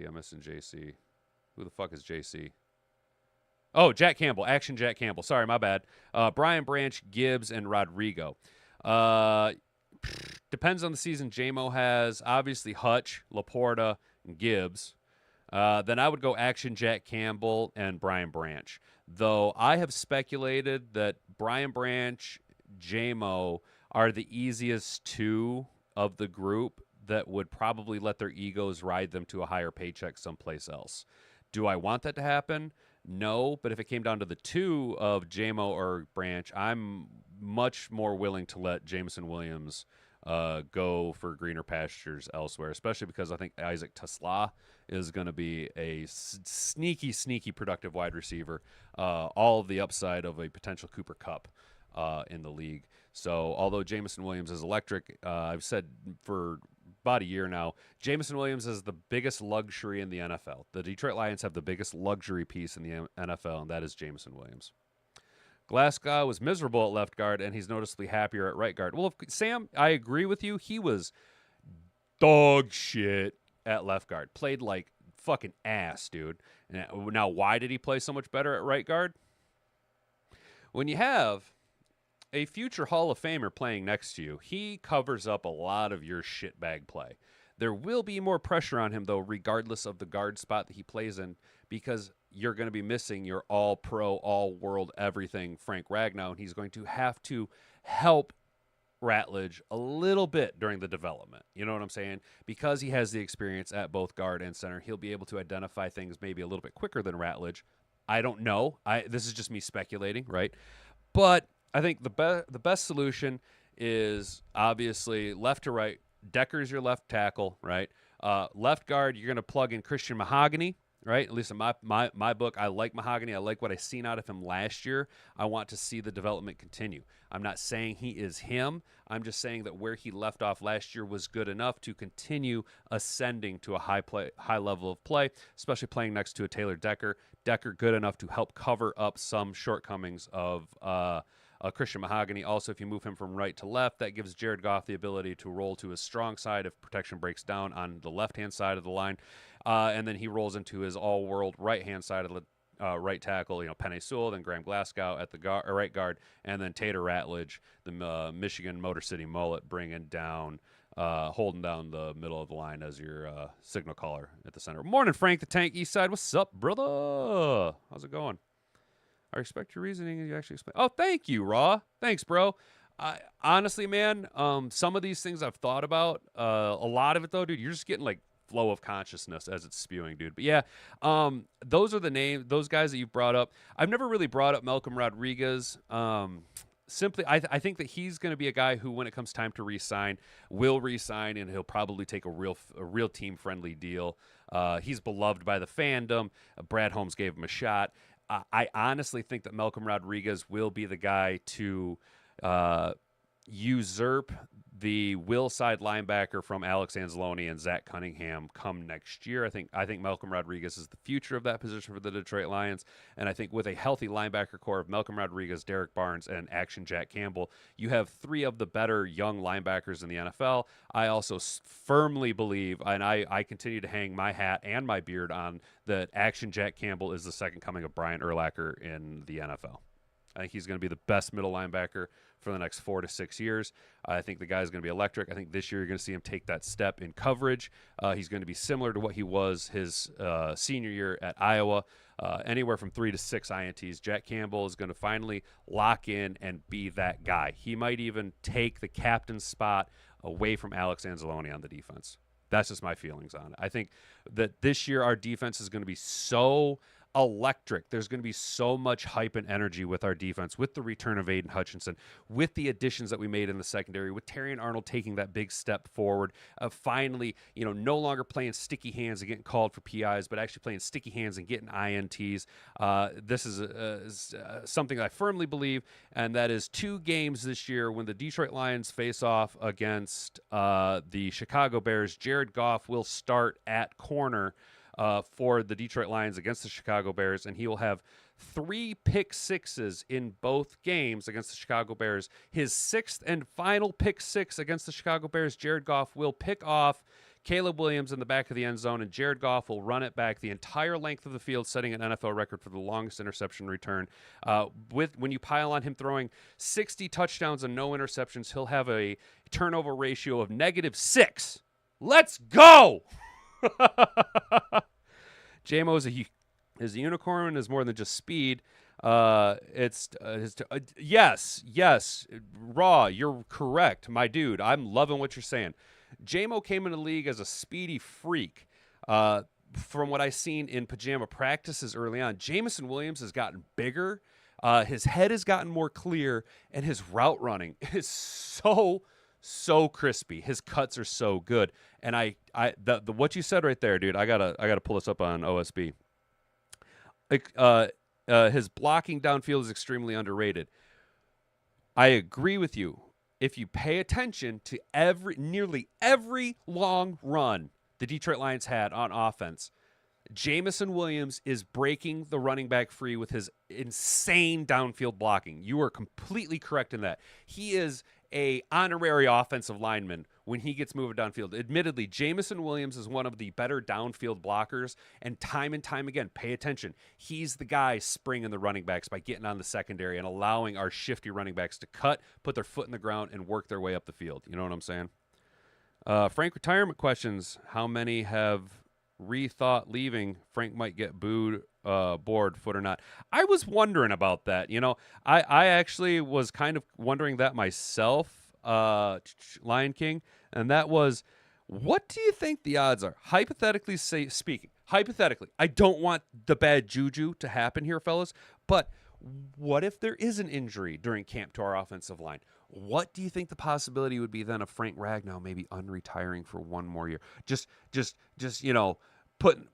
I'm missing JC. Who the fuck is JC? Oh, Jack Campbell. Action Jack Campbell. Sorry, my bad. Brian Branch, Gibbs, and Rodrigo. Depends on the season JMO has. Obviously, Hutch, Laporta, and Gibbs. Then I would go Action Jack Campbell and Brian Branch. Though I have speculated that Brian Branch, JMO are the easiest 2 of the group that would probably let their egos ride them to a higher paycheck someplace else. Do I want that to happen? No, but if it came down to the 2 of JMO or Branch, I'm much more willing to let Jameson Williams go for greener pastures elsewhere, especially because I think Isaac Tesla is going to be a sneaky productive wide receiver, all of the upside of a potential Cooper Kupp in the league. So although Jameson Williams is electric, I've said for about a year now, Jameson Williams is the biggest luxury in the NFL. The Detroit Lions have the biggest luxury piece in the NFL, and that is Jameson Williams. Glasgow was miserable at left guard, and he's noticeably happier at right guard. Well, Sam, I agree with you. He was dog shit at left guard. Played like fucking ass, dude. And now, why did he play so much better at right guard? When you have a future Hall of Famer playing next to you, he covers up a lot of your shitbag play. There will be more pressure on him, though, regardless of the guard spot that he plays in, because you're going to be missing your all-pro, all-world, everything Frank Ragnow, and he's going to have to help Ratledge a little bit during the development. You know what I'm saying? Because he has the experience at both guard and center, he'll be able to identify things maybe a little bit quicker than Ratledge. I don't know. This is just me speculating, right? But I think the best solution is obviously left to right. Decker's your left tackle, right? Left guard, you're going to plug in Christian Mahogany, right? At least in my book, I like Mahogany. I like what I seen out of him last year. I want to see the development continue. I'm not saying he is him. I'm just saying that where he left off last year was good enough to continue ascending to a high level of play, especially playing next to a Taylor Decker. Decker good enough to help cover up some shortcomings of Christian Mahogany. Also, if you move him from right to left, that gives Jared Goff the ability to roll to his strong side if protection breaks down on the left-hand side of the line. And then he rolls into his all-world right-hand side of the right tackle, Penei Sewell, then Graham Glasgow at the right guard, and then Tater Ratledge, the Michigan Motor City Mullet, holding down the middle of the line as your signal caller at the center. Morning, Frank the Tank Eastside. What's up, brother? How's it going? I respect your reasoning, and you actually explain. Oh, thank you, Raw. Thanks, bro. Honestly, man, some of these things I've thought about. A lot of it, though, dude, you're just getting like flow of consciousness as it's spewing, dude. But yeah, those are the names, those guys that you've brought up. I've never really brought up Malcolm Rodriguez. Simply, I think that he's going to be a guy who, when it comes time to re-sign, will re-sign, and he'll probably take a real team-friendly deal. He's beloved by the fandom. Brad Holmes gave him a shot. I honestly think that Malcolm Rodriguez will be the guy to usurp the will side linebacker from Alex Anzalone and Zach Cunningham come next year. I think Malcolm Rodriguez is the future of that position for the Detroit Lions, and I think with a healthy linebacker core of Malcolm Rodriguez, Derek Barnes, and Action Jack Campbell, you have three of the better young linebackers in the NFL. I also firmly believe, and I continue to hang my hat and my beard on, that Action Jack Campbell is the second coming of Brian Urlacher in the NFL. I think he's going to be the best middle linebacker for the next 4 to 6 years. I think the guy's going to be electric. I think this year you're going to see him take that step in coverage. He's going to be similar to what he was his senior year at Iowa, anywhere from 3 to 6 INTs. Jack Campbell is going to finally lock in and be that guy. He might even take the captain's spot away from Alex Anzalone on the defense. That's just my feelings on it. I think that this year our defense is going to be so electric. There's going to be so much hype and energy with our defense, with the return of Aiden Hutchinson, with the additions that we made in the secondary, with Terrion Arnold taking that big step forward, finally, no longer playing sticky hands and getting called for PIs, but actually playing sticky hands and getting INTs. This is something I firmly believe, and that is 2 games this year when the Detroit Lions face off against the Chicago Bears. Jared Goff will start at corner for the Detroit Lions against the Chicago Bears, and he will have 3 pick sixes in both games against the Chicago Bears. His 6th and final pick 6 against the Chicago Bears, Jared Goff will pick off Caleb Williams in the back of the end zone, and Jared Goff will run it back the entire length of the field, setting an NFL record for the longest interception return. When you pile on him throwing 60 touchdowns and no interceptions, he'll have a turnover ratio of -6. Let's go! JMO is a unicorn, is more than just speed. Yes, Raw, you're correct, my dude. I'm loving what you're saying. JMO came in the league as a speedy freak. From what I've seen in pajama practices early on, Jamison Williams has gotten bigger. His head has gotten more clear, and his route running is so crispy. His cuts are so good. And the what you said right there, dude, I gotta pull this up on OSB. His blocking downfield is extremely underrated. I agree with you. If you pay attention to nearly every long run the Detroit Lions had on offense, Jamison Williams is breaking the running back free with his insane downfield blocking. You are completely correct in that. He is a honorary offensive lineman when he gets moving downfield. Admittedly, Jamison Williams is one of the better downfield blockers, and time again, pay attention. He's the guy springing the running backs by getting on the secondary and allowing our shifty running backs to cut, put their foot in the ground, and work their way up the field. You know what I'm saying? Frank retirement questions. How many have rethought leaving? Frank might get booed, bored, foot or not. I was wondering about that. You know, I actually was kind of wondering that myself, Lion King, and that was, what do you think the odds are? Hypothetically speaking, I don't want the bad juju to happen here, fellas, but what if there is an injury during camp to our offensive line? What do you think the possibility would be then of Frank Ragnow maybe unretiring for one more year? Just you know, putting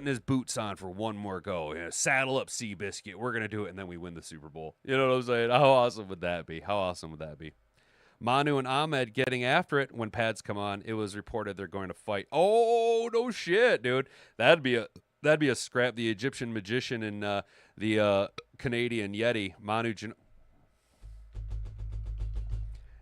his boots on for one more go. You know, saddle up, Seabiscuit. We're gonna do it, and then we win the Super Bowl. You know what I'm saying? How awesome would that be? How awesome would that be? Manu and Ahmed getting after it when pads come on. It was reported they're going to fight. Oh no shit, dude. That'd be a scrap. The Egyptian magician and the Canadian Yeti,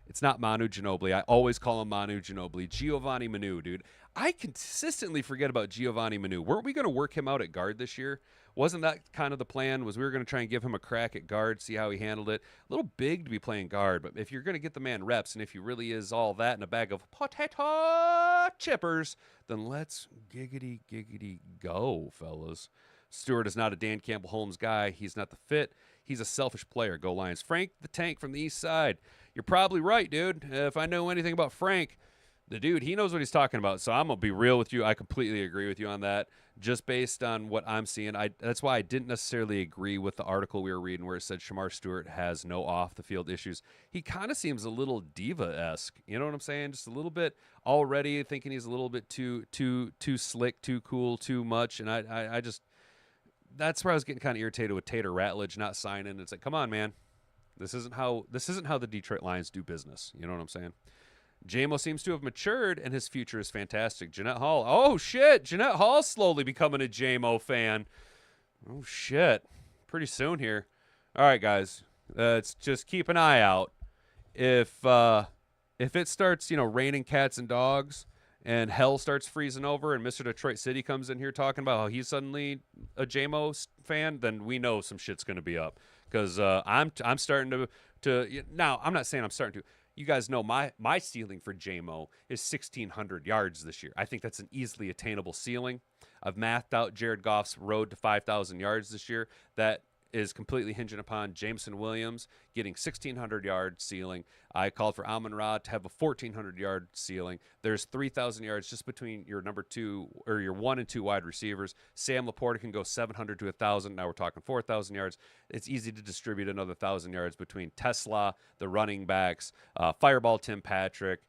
It's not Manu Ginobili. I always call him Manu Ginobili. Giovanni Manu, dude. I consistently forget about Giovanni Manu. Weren't we going to work him out at guard this year? Wasn't that kind of the plan? Was we were going to try and give him a crack at guard, see how he handled it? A little big to be playing guard, but if you're going to get the man reps, and if he really is all that in a bag of potato chippers, then let's giggity go, fellas. Stewart is not a Dan Campbell Holmes guy. He's not the fit. He's a selfish player. Go Lions. Frank the Tank from the East Side. You're probably right, dude. If I know anything about Frank, the dude, he knows what he's talking about. So I'm going to be real with you. I completely agree with you on that. Just based on what I'm seeing, that's why I didn't necessarily agree with the article we were reading where it said Shemar Stewart has no off-the-field issues. He kind of seems a little diva-esque. You know what I'm saying? Just a little bit already thinking he's a little bit too slick, too cool, too much. And I just, that's where I was getting kind of irritated with Tater Ratledge not signing. It's like, come on, man. This isn't how the Detroit Lions do business. You know what I'm saying? JMO seems to have matured, and his future is fantastic. Jeanette Hall. Oh, shit. Jeanette Hall slowly becoming a JMO fan. Oh, shit. Pretty soon here. All right, guys. Let's just keep an eye out. If it starts, raining cats and dogs and hell starts freezing over and Mr. Detroit City comes in here talking about how he's suddenly a JMO fan, then we know some shit's going to be up. Because I'm starting to now, I'm not saying I'm starting to. You guys know my ceiling for JMO is 1,600 yards this year. I think that's an easily attainable ceiling. I've mathed out Jared Goff's road to 5,000 yards this year. That is completely hinging upon Jameson Williams getting 1,600 yard ceiling. I called for Amon-Ra to have a 1,400 yard ceiling. There's 3,000 yards just between your number two or your 1 and 2 wide receivers. Sam Laporta can go 700 to 1,000. Now we're talking 4,000 yards. It's easy to distribute another 1,000 yards between Tesla, the running backs, Fireball Tim Patrick,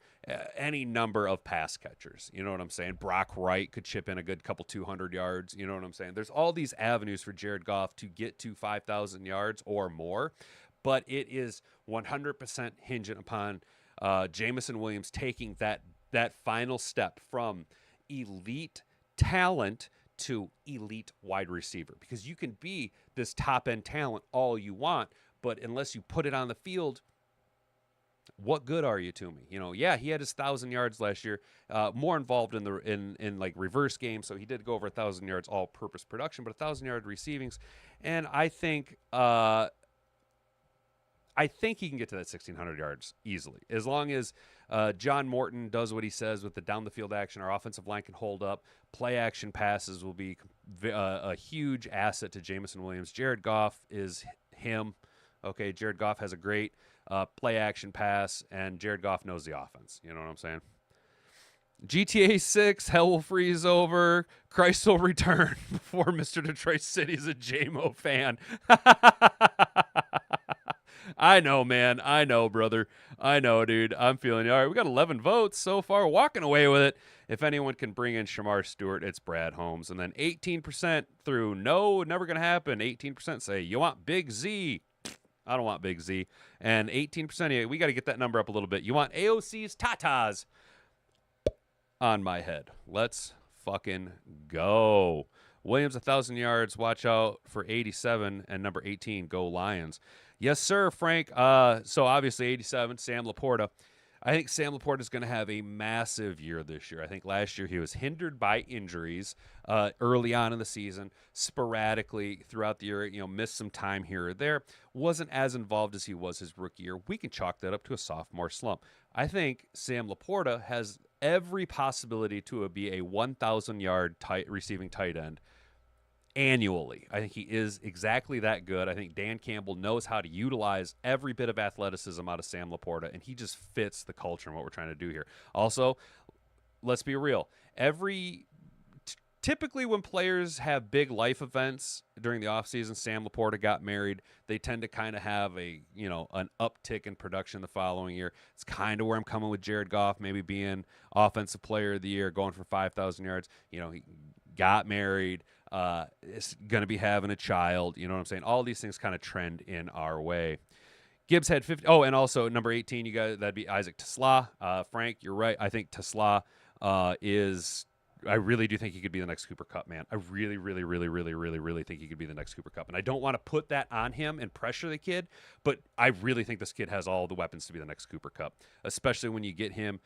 any number of pass catchers. You know what I'm saying? Brock Wright could chip in a good couple 200 yards. You know what I'm saying? There's all these avenues for Jared Goff to get to 5,000 yards or more, but it is 100% hinging upon Jameson Williams taking that final step from elite talent to elite wide receiver, because you can be this top-end talent all you want, but unless you put it on the field, what good are you to me? Yeah, he had his 1,000 yards last year, more involved in like reverse game, so he did go over 1,000 yards all-purpose production, but 1,000-yard receivings, and I think he can get to that 1,600 yards easily, as long as John Morton does what he says with the down-the-field action. Our offensive line can hold up. Play-action passes will be a huge asset to Jameson Williams. Jared Goff is him. Okay, Jared Goff has a great play-action pass, and Jared Goff knows the offense. You know what I'm saying? GTA 6, hell will freeze over. Christ will return before Mr. Detroit City is a JMO fan. I know, man. I know, brother. I know, dude. I'm feeling you. All right, we got 11 votes so far. Walking away with it. If anyone can bring in Shemar Stewart, it's Brad Holmes. And then 18% through no, never going to happen. 18% say, you want Big Z. I don't want Big Z. And 18%, we got to get that number up a little bit. You want AOC's tatas on my head. Let's fucking go. Williams, 1,000 yards. Watch out for 87 and number 18. Go Lions. Yes, sir, Frank. So obviously 87, Sam Laporta. I think Sam Laporta is going to have a massive year this year. I think last year he was hindered by injuries early on in the season, sporadically throughout the year, missed some time here or there, wasn't as involved as he was his rookie year. We can chalk that up to a sophomore slump. I think Sam Laporta has every possibility to be a 1,000-yard receiving tight end annually. I think he is exactly that good. I think Dan Campbell knows how to utilize every bit of athleticism out of Sam Laporta, and he just fits the culture and what we're trying to do here. Also, let's be real. Typically when players have big life events during the offseason, Sam Laporta got married, they tend to kind of have an uptick in production the following year. It's kind of where I'm coming with Jared Goff, maybe being offensive player of the year, going for 5,000 yards. He got married, is going to be having a child. You know what I'm saying? All these things kind of trend in our way. Gibbs had 50. Oh, and also number 18, you guys, that'd be Isaac Tesla. Frank, you're right. I think Tesla I really do think he could be the next Cooper Kupp, man. I really, really, really, really, really, really think he could be the next Cooper Kupp. And I don't want to put that on him and pressure the kid, but I really think this kid has all the weapons to be the next Cooper Kupp, especially when you get him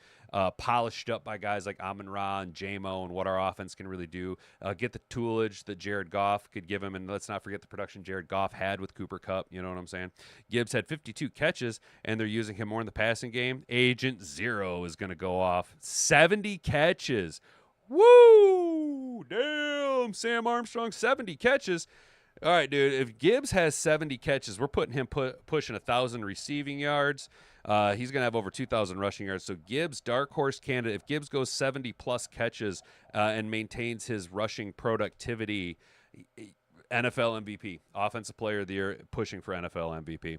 polished up by guys like Amon-Ra and J-Mo and what our offense can really do. Get the toolage that Jared Goff could give him, and let's not forget the production Jared Goff had with Cooper Kupp. You know what I'm saying? Gibbs had 52 catches, and they're using him more in the passing game. Agent Zero is going to go off. 70 catches. Woo! Damn, Sam Armstrong, 70 catches. All right, dude, if Gibbs has 70 catches, we're putting him pushing 1,000 receiving yards. He's going to have over 2,000 rushing yards. So Gibbs, dark horse candidate. If Gibbs goes 70-plus catches and maintains his rushing productivity, NFL MVP, Offensive Player of the Year, pushing for NFL MVP.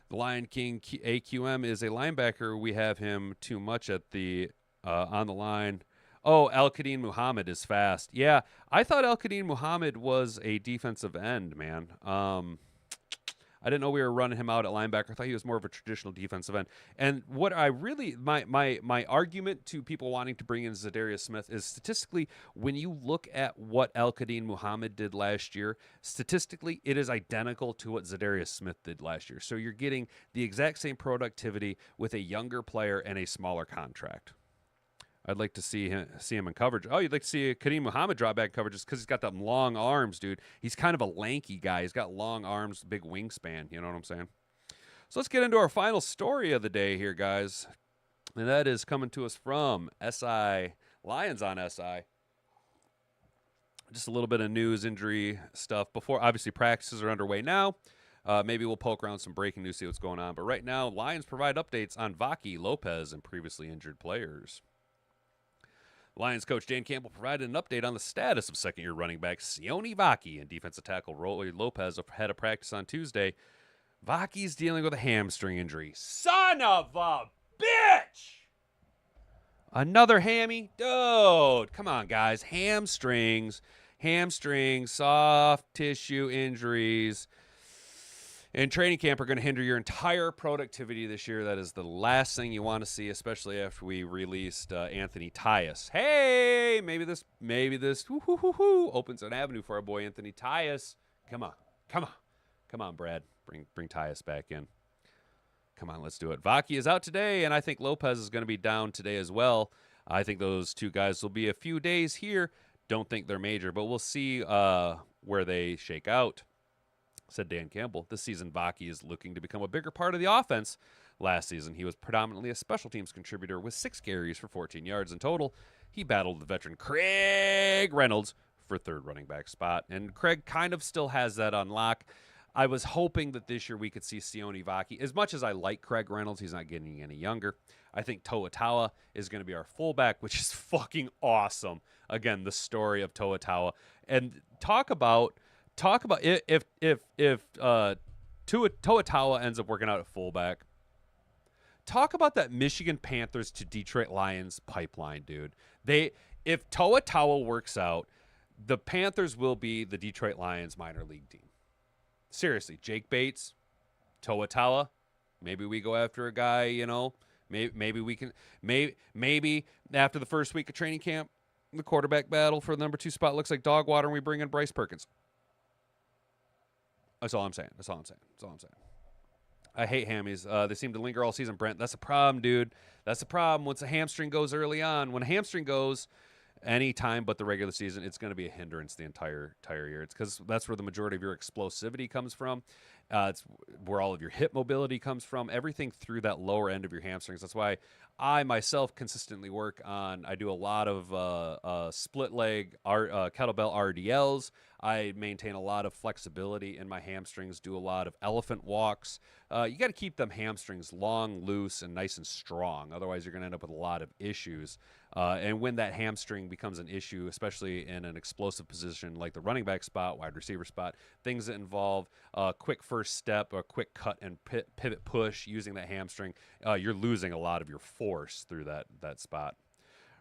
The Lion King AQM is a linebacker. We have him too much at the on the line. Oh, Al-Qadim Muhammad is fast. Yeah, I thought Al-Qadim Muhammad was a defensive end, man. I didn't know we were running him out at linebacker. I thought he was more of a traditional defensive end. And what I really, my argument to people wanting to bring in Zadarius Smith is statistically, when you look at what Al-Qadim Muhammad did last year, statistically, it is identical to what Zadarius Smith did last year. So you're getting the exact same productivity with a younger player and a smaller contract. I'd like to see him in coverage. Oh, you'd like to see Kareem Muhammad drop back coverage just because he's got them long arms, dude. He's kind of a lanky guy. He's got long arms, big wingspan. You know what I'm saying? So let's get into our final story of the day here, guys. And that is coming to us from SI, Lions on SI. Just a little bit of news, injury stuff. Before, obviously, practices are underway now. Maybe we'll poke around some breaking news, see what's going on. But right now, Lions provide updates on Vaki, Lopez, and previously injured players. Lions coach Dan Campbell provided an update on the status of second-year running back Sione Vaki and defensive tackle Roy Lopez ahead of practice on Tuesday. Vaki's dealing with a hamstring injury. Son of a bitch! Another hammy? Dude, come on, guys. Hamstrings, soft tissue injuries. And training camp are going to hinder your entire productivity this year. That is the last thing you want to see, especially after we released Anthony Tyus. Hey, maybe this opens an avenue for our boy Anthony Tyus. Come on, Brad. Bring Tyus back in. Come on, let's do it. Vaki is out today, and I think Lopez is going to be down today as well. I think those two guys will be a few days here. Don't think they're major, but we'll see where they shake out. Said Dan Campbell. This season, Vaki is looking to become a bigger part of the offense. Last season, he was predominantly a special teams contributor with 6 carries for 14 yards in total. He battled the veteran Craig Reynolds for third running back spot, and Craig kind of still has that on lock. I was hoping that this year we could see Sione Vaki. As much as I like Craig Reynolds, he's not getting any younger. I think Toa Taua is going to be our fullback, which is fucking awesome. Again, the story of Toa Taua. And talk about if Toa Taua ends up working out at fullback. Talk about that Michigan Panthers to Detroit Lions pipeline, dude. If Toa Taua works out, the Panthers will be the Detroit Lions minor league team. Seriously, Jake Bates, Toa Taua. Maybe we go after a guy, Maybe we can. Maybe after the first week of training camp, The quarterback battle for the number 2 spot looks like dog water, and we bring in Bryce Perkins. That's all I'm saying. I hate hammies. They seem to linger all season, Brent. That's a problem, dude. That's the problem. Once a hamstring goes early on, when a hamstring goes any time but the regular season, it's going to be a hindrance the entire year. It's because that's where the majority of your explosivity comes from. It's where all of your hip mobility comes from. Everything through that lower end of your hamstrings. That's why I myself consistently work on. I do a lot of split leg kettlebell RDLs. I maintain a lot of flexibility in my hamstrings. Do a lot of elephant walks. You got to keep them hamstrings long, loose, and nice and strong. Otherwise, you're going to end up with a lot of issues. And when that hamstring becomes an issue, especially in an explosive position like the running back spot, wide receiver spot, things that involve a quick first step, a quick cut and pivot push using that hamstring, you're losing a lot of your force through that spot.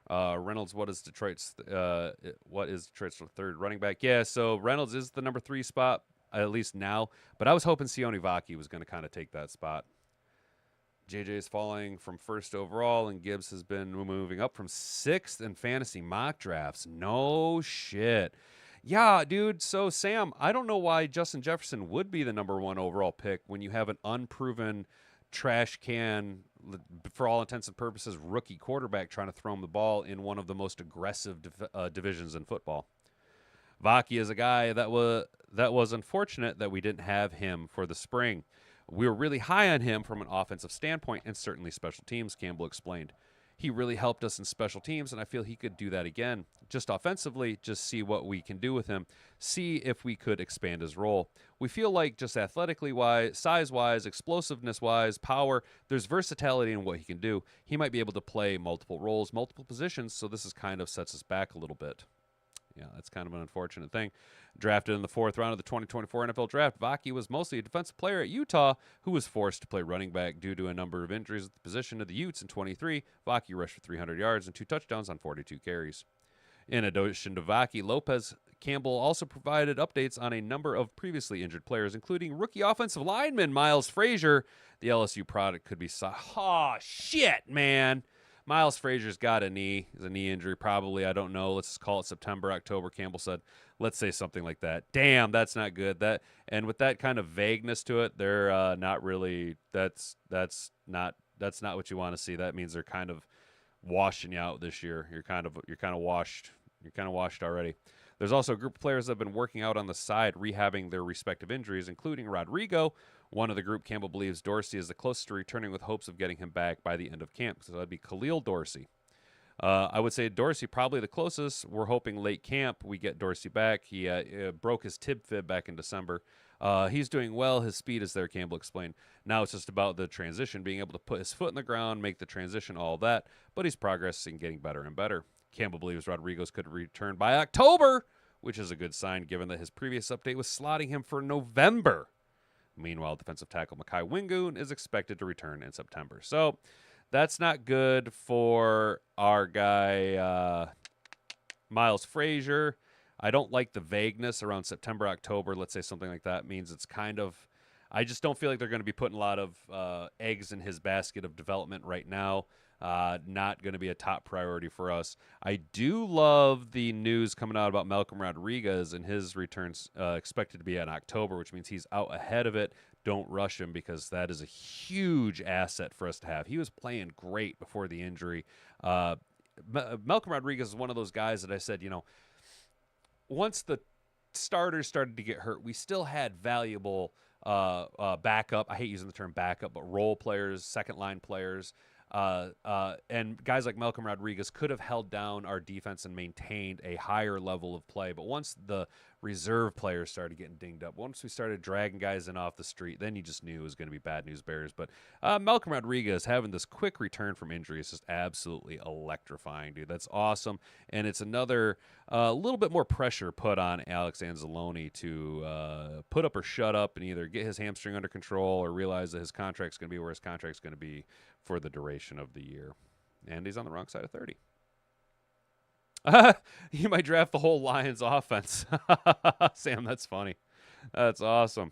Reynolds, what is Detroit's third running back? Yeah, so Reynolds is the number 3 spot, at least now. But I was hoping Sione Vaki was going to kind of take that spot. JJ is falling from 1st overall, and Gibbs has been moving up from 6th in fantasy mock drafts. No shit. Yeah, dude. So, Sam, I don't know why Justin Jefferson would be the number 1 overall pick when you have an unproven trash can, for all intents and purposes, rookie quarterback trying to throw him the ball in one of the most aggressive divisions in football. Vaki is a guy that was unfortunate that we didn't have him for the spring. We were really high on him from an offensive standpoint and certainly special teams, Campbell explained. He really helped us in special teams, and I feel he could do that again. Just offensively, just see what we can do with him, see if we could expand his role. We feel like just athletically-wise, size-wise, explosiveness-wise, power, there's versatility in what he can do. He might be able to play multiple roles, multiple positions, so this is kind of sets us back a little bit. Yeah, that's kind of an unfortunate thing. Drafted in the 4th round of the 2024 NFL Draft, Vaki was mostly a defensive player at Utah who was forced to play running back due to a number of injuries at the position of the Utes in 23. Vaki rushed for 300 yards and 2 touchdowns on 42 carries. In addition to Vaki, Lopez Campbell also provided updates on a number of previously injured players, including rookie offensive lineman Miles Frazier. The LSU product could be oh, shit, man. Miles Frazier's got a knee injury, probably. I don't know. Let's just call it September, October. Campbell said, let's say something like that. Damn, that's not good. And with that kind of vagueness to it, they're not really. That's not what you want to see. That means they're kind of washing you out this year. You're kind of washed. You're kind of washed already. There's also a group of players that have been working out on the side, rehabbing their respective injuries, including Rodrigo. One of the group, Campbell believes Dorsey is the closest to returning with hopes of getting him back by the end of camp. So that'd be Khalil Dorsey. I would say Dorsey probably the closest. We're hoping late camp we get Dorsey back. He broke his tib fib back in December. He's doing well. His speed is there, Campbell explained. Now it's just about the transition, being able to put his foot in the ground, make the transition, all that. But he's progressing, getting better and better. Campbell believes Rodriguez could return by October, which is a good sign given that his previous update was slotting him for November. Meanwhile, defensive tackle Mekhi Wingoon is expected to return in September. So that's not good for our guy, Miles Frazier. I don't like the vagueness around September, October. Let's say something like that means it's kind of, I just don't feel like they're going to be putting a lot of eggs in his basket of development right now. Not going to be a top priority for us. I do love the news coming out about Malcolm Rodriguez and his returns expected to be in October, which means he's out ahead of it. Don't rush him because that is a huge asset for us to have. He was playing great before the injury. Malcolm Rodriguez is one of those guys that I said, once the starters started to get hurt, we still had valuable backup. I hate using the term backup, but role players, second line players. And guys like Malcolm Rodriguez could have held down our defense and maintained a higher level of play. But once the reserve players started getting dinged up, once we started dragging guys in off the street, then you just knew it was going to be bad news bears. But Malcolm Rodriguez having this quick return from injury is just absolutely electrifying, dude. That's awesome. And it's another little bit more pressure put on Alex Anzalone to put up or shut up and either get his hamstring under control or realize that his contract's going to be where his contract's going to be for the duration of the year. And he's on the wrong side of 30. You might draft the whole Lions offense. Sam, that's funny. That's awesome.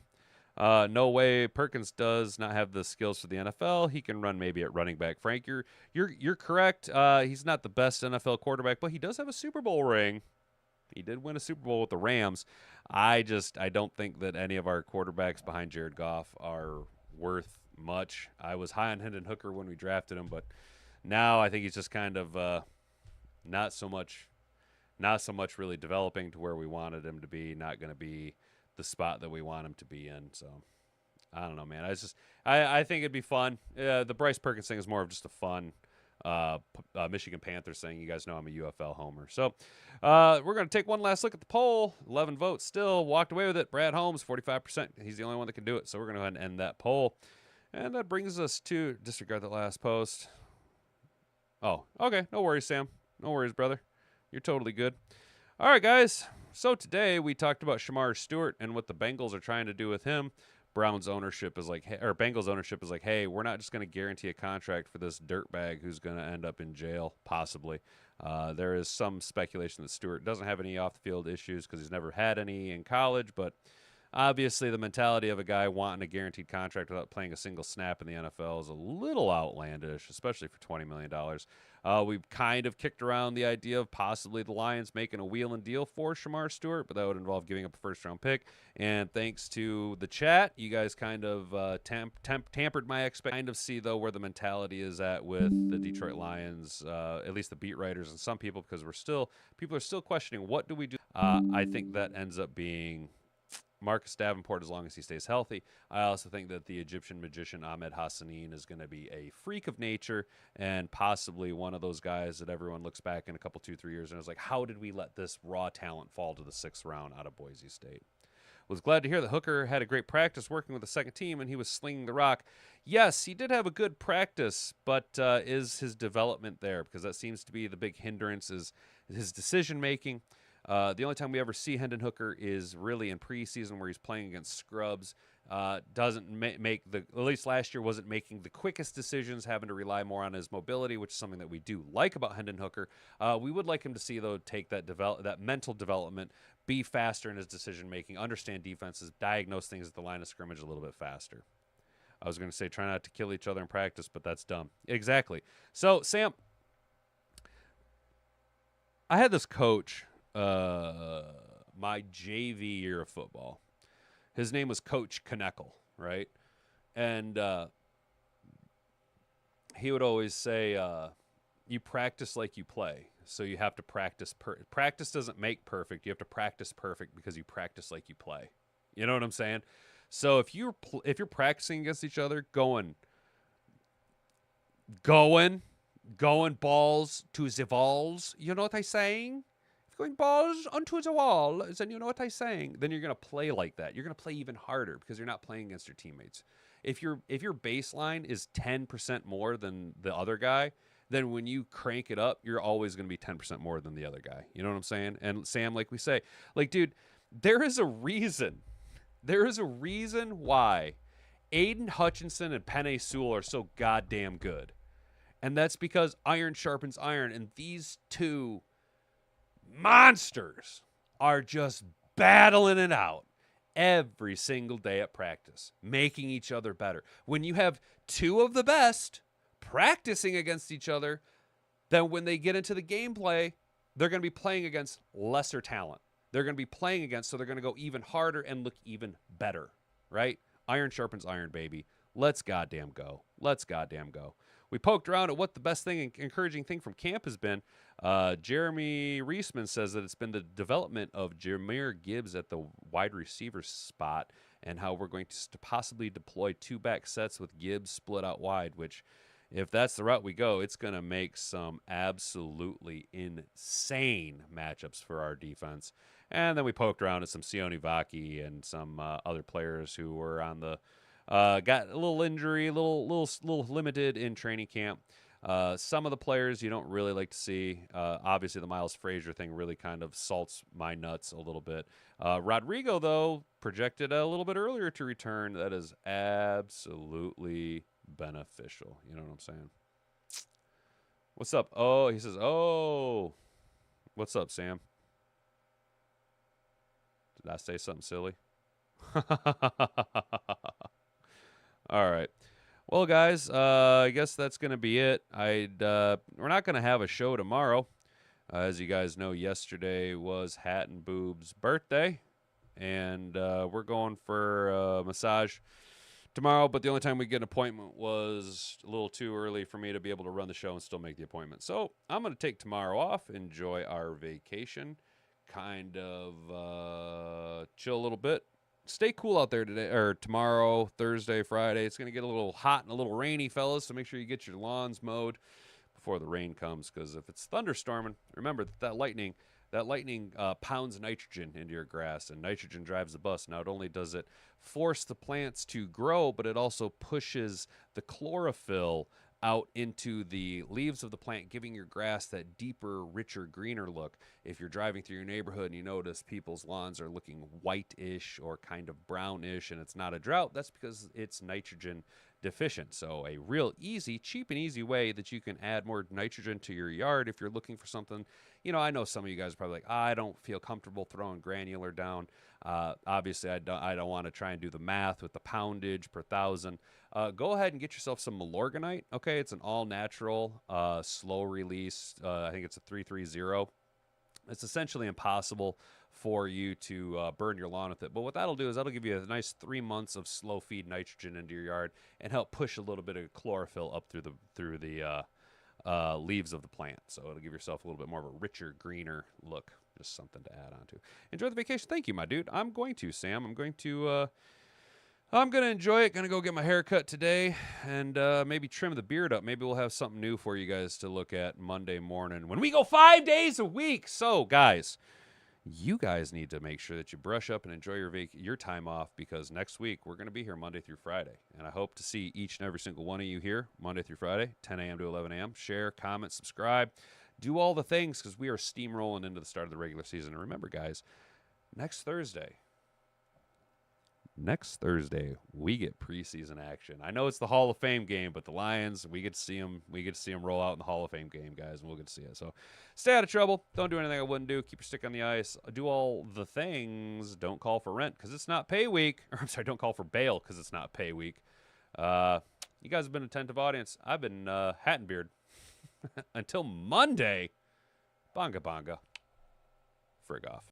No way Perkins does not have the skills for the NFL. He can run maybe at running back. Frank, you're correct. He's not the best NFL quarterback, but he does have a Super Bowl ring. He did win a Super Bowl with the Rams. I don't think that any of our quarterbacks behind Jared Goff are worth much. I was high on Hendon Hooker when we drafted him, but now I think he's just kind of not so much really developing to where we wanted him to be. Not going to be the spot that we want him to be in. So I don't know, man. I think it'd be fun. The Bryce Perkins thing is more of just a fun Michigan Panthers thing. You guys know I'm a UFL homer. So we're going to take one last look at the poll. 11 votes still. Walked away with it. Brad Holmes, 45%. He's the only one that can do it. So we're going to go ahead and end that poll. And that brings us to disregard that last post. Oh, okay. No worries, Sam. No worries, brother. You're totally good. All right, guys. So today we talked about Shemar Stewart and what the Bengals are trying to do with him. Bengals ownership is like, hey, we're not just going to guarantee a contract for this dirtbag who's going to end up in jail, possibly. There is some speculation that Stewart doesn't have any off-the-field issues because he's never had any in college, but obviously the mentality of a guy wanting a guaranteed contract without playing a single snap in the NFL is a little outlandish, especially for $20 million. We've kind of kicked around the idea of possibly the Lions making a wheel and deal for Shemar Stewart, but that would involve giving up a first-round pick. And thanks to the chat, you guys kind of tampered my expectations. Kind of see, though, where the mentality is at with the Detroit Lions, at least the beat writers and some people, because people are still questioning, what do we do? I think that ends up being Marcus Davenport as long as he stays healthy. I also think that the Egyptian magician Ahmed Hassanin is going to be a freak of nature and possibly one of those guys that everyone looks back in a couple, 2-3 years and is like, how did we let this raw talent fall to the 6th round out of Boise State? Was glad to hear that Hooker had a great practice working with the second team and he was slinging the rock. Yes, he did have a good practice, but is his development there? Because that seems to be the big hindrance is his decision-making. The only time we ever see Hendon Hooker is really in preseason where he's playing against scrubs. Doesn't make at least last year wasn't making the quickest decisions, having to rely more on his mobility, which is something that we do like about Hendon Hooker. We would like him to see, though, take that mental development, be faster in his decision making, understand defenses, diagnose things at the line of scrimmage a little bit faster. I was going to say try not to kill each other in practice, but that's dumb. Exactly. So, Sam, I had this coach my JV year of football. His name was Coach Kneckle, right? And he would always say, you practice like you play. So you have to practice. Practice doesn't make perfect. You have to practice perfect because you practice like you play. You know what I'm saying? So if you're practicing against each other, going balls to the walls, you know what I'm saying? Going balls onto the wall, then you know what I'm saying. Then you're going to play like that. You're going to play even harder because you're not playing against your teammates. If your baseline is 10% more than the other guy, then when you crank it up, you're always going to be 10% more than the other guy. You know what I'm saying? And Sam, like we say, like, dude, there is a reason why Aiden Hutchinson and Penei Sewell are so goddamn good. And that's because iron sharpens iron. And these two monsters are just battling it out every single day at practice, making each other better. When you have two of the best practicing against each other, then when they get into the gameplay, they're going to be playing against lesser talent. They're going to be playing against, so they're going to go even harder and look even better, right? Iron sharpens iron, baby. Let's goddamn go. Let's goddamn go. We poked around at what the best thing and encouraging thing from camp has been. Jeremy Reisman says that it's been the development of Jahmyr Gibbs at the wide receiver spot and how we're going to possibly deploy 2-back sets with Gibbs split out wide, which if that's the route we go, it's going to make some absolutely insane matchups for our defense. And then we poked around at some Sione Vaki and some other players who were on the got a little injury, a little limited in training camp. Some of the players you don't really like to see. Obviously, the Miles Frazier thing really kind of salts my nuts a little bit. Rodrigo, though, projected a little bit earlier to return. That is absolutely beneficial. You know what I'm saying? What's up? Oh, he says, oh. What's up, Sam? Did I say something silly? All right. Well, guys, I guess that's gonna be it. We're not gonna have a show tomorrow. As you guys know, yesterday was Hat and Boob's birthday, and we're going for a massage tomorrow. But the only time we get an appointment was a little too early for me to be able to run the show and still make the appointment. So I'm gonna take tomorrow off, enjoy our vacation, kind of chill a little bit. Stay cool out there today or tomorrow, Thursday, Friday. It's going to get a little hot and a little rainy, fellas. So make sure you get your lawns mowed before the rain comes. Because if it's thunderstorming, remember that lightning pounds nitrogen into your grass, and nitrogen drives the bus. Not only does it force the plants to grow, but it also pushes the chlorophyll out into the leaves of the plant, giving your grass that deeper, richer, greener look. If you're driving through your neighborhood and you notice people's lawns are looking whitish or kind of brownish and it's not a drought, that's because it's nitrogen deficient. So a real easy, cheap and easy way that you can add more nitrogen to your yard if you're looking for something. I know some of you guys are probably like, I don't feel comfortable throwing granular down. Obviously, I don't want to try and do the math with the poundage per thousand. Go ahead and get yourself some Milorganite. Okay, it's an all-natural, slow release. I think it's a 330. It's essentially impossible for you to burn your lawn with it. But what that'll do is that'll give you a nice 3 months of slow feed nitrogen into your yard and help push a little bit of chlorophyll up through the leaves of the plant. So it'll give yourself a little bit more of a richer, greener look. Just something to add on to. Enjoy the vacation. Thank you, my dude. I'm going to, Sam. I'm going to enjoy it. Going to go get my hair cut today and maybe trim the beard up. Maybe we'll have something new for you guys to look at Monday morning when we go 5 days a week. So, guys, you guys need to make sure that you brush up and enjoy your time off, because next week we're going to be here Monday through Friday. And I hope to see each and every single one of you here Monday through Friday, 10 a.m. to 11 a.m. Share, comment, subscribe. Do all the things, because we are steamrolling into the start of the regular season. And remember, guys, next Thursday, we get preseason action. I know it's the Hall of Fame game, but the Lions, we get to see them. We get to see them roll out in the Hall of Fame game, guys, and we'll get to see it. So stay out of trouble. Don't do anything I wouldn't do. Keep your stick on the ice. Do all the things. Don't call for rent because it's not pay week. Or I'm sorry, don't call for bail because it's not pay week. You guys have been an attentive audience. I've been Hat and Beard. Until Monday, bonga bonga. Frig off.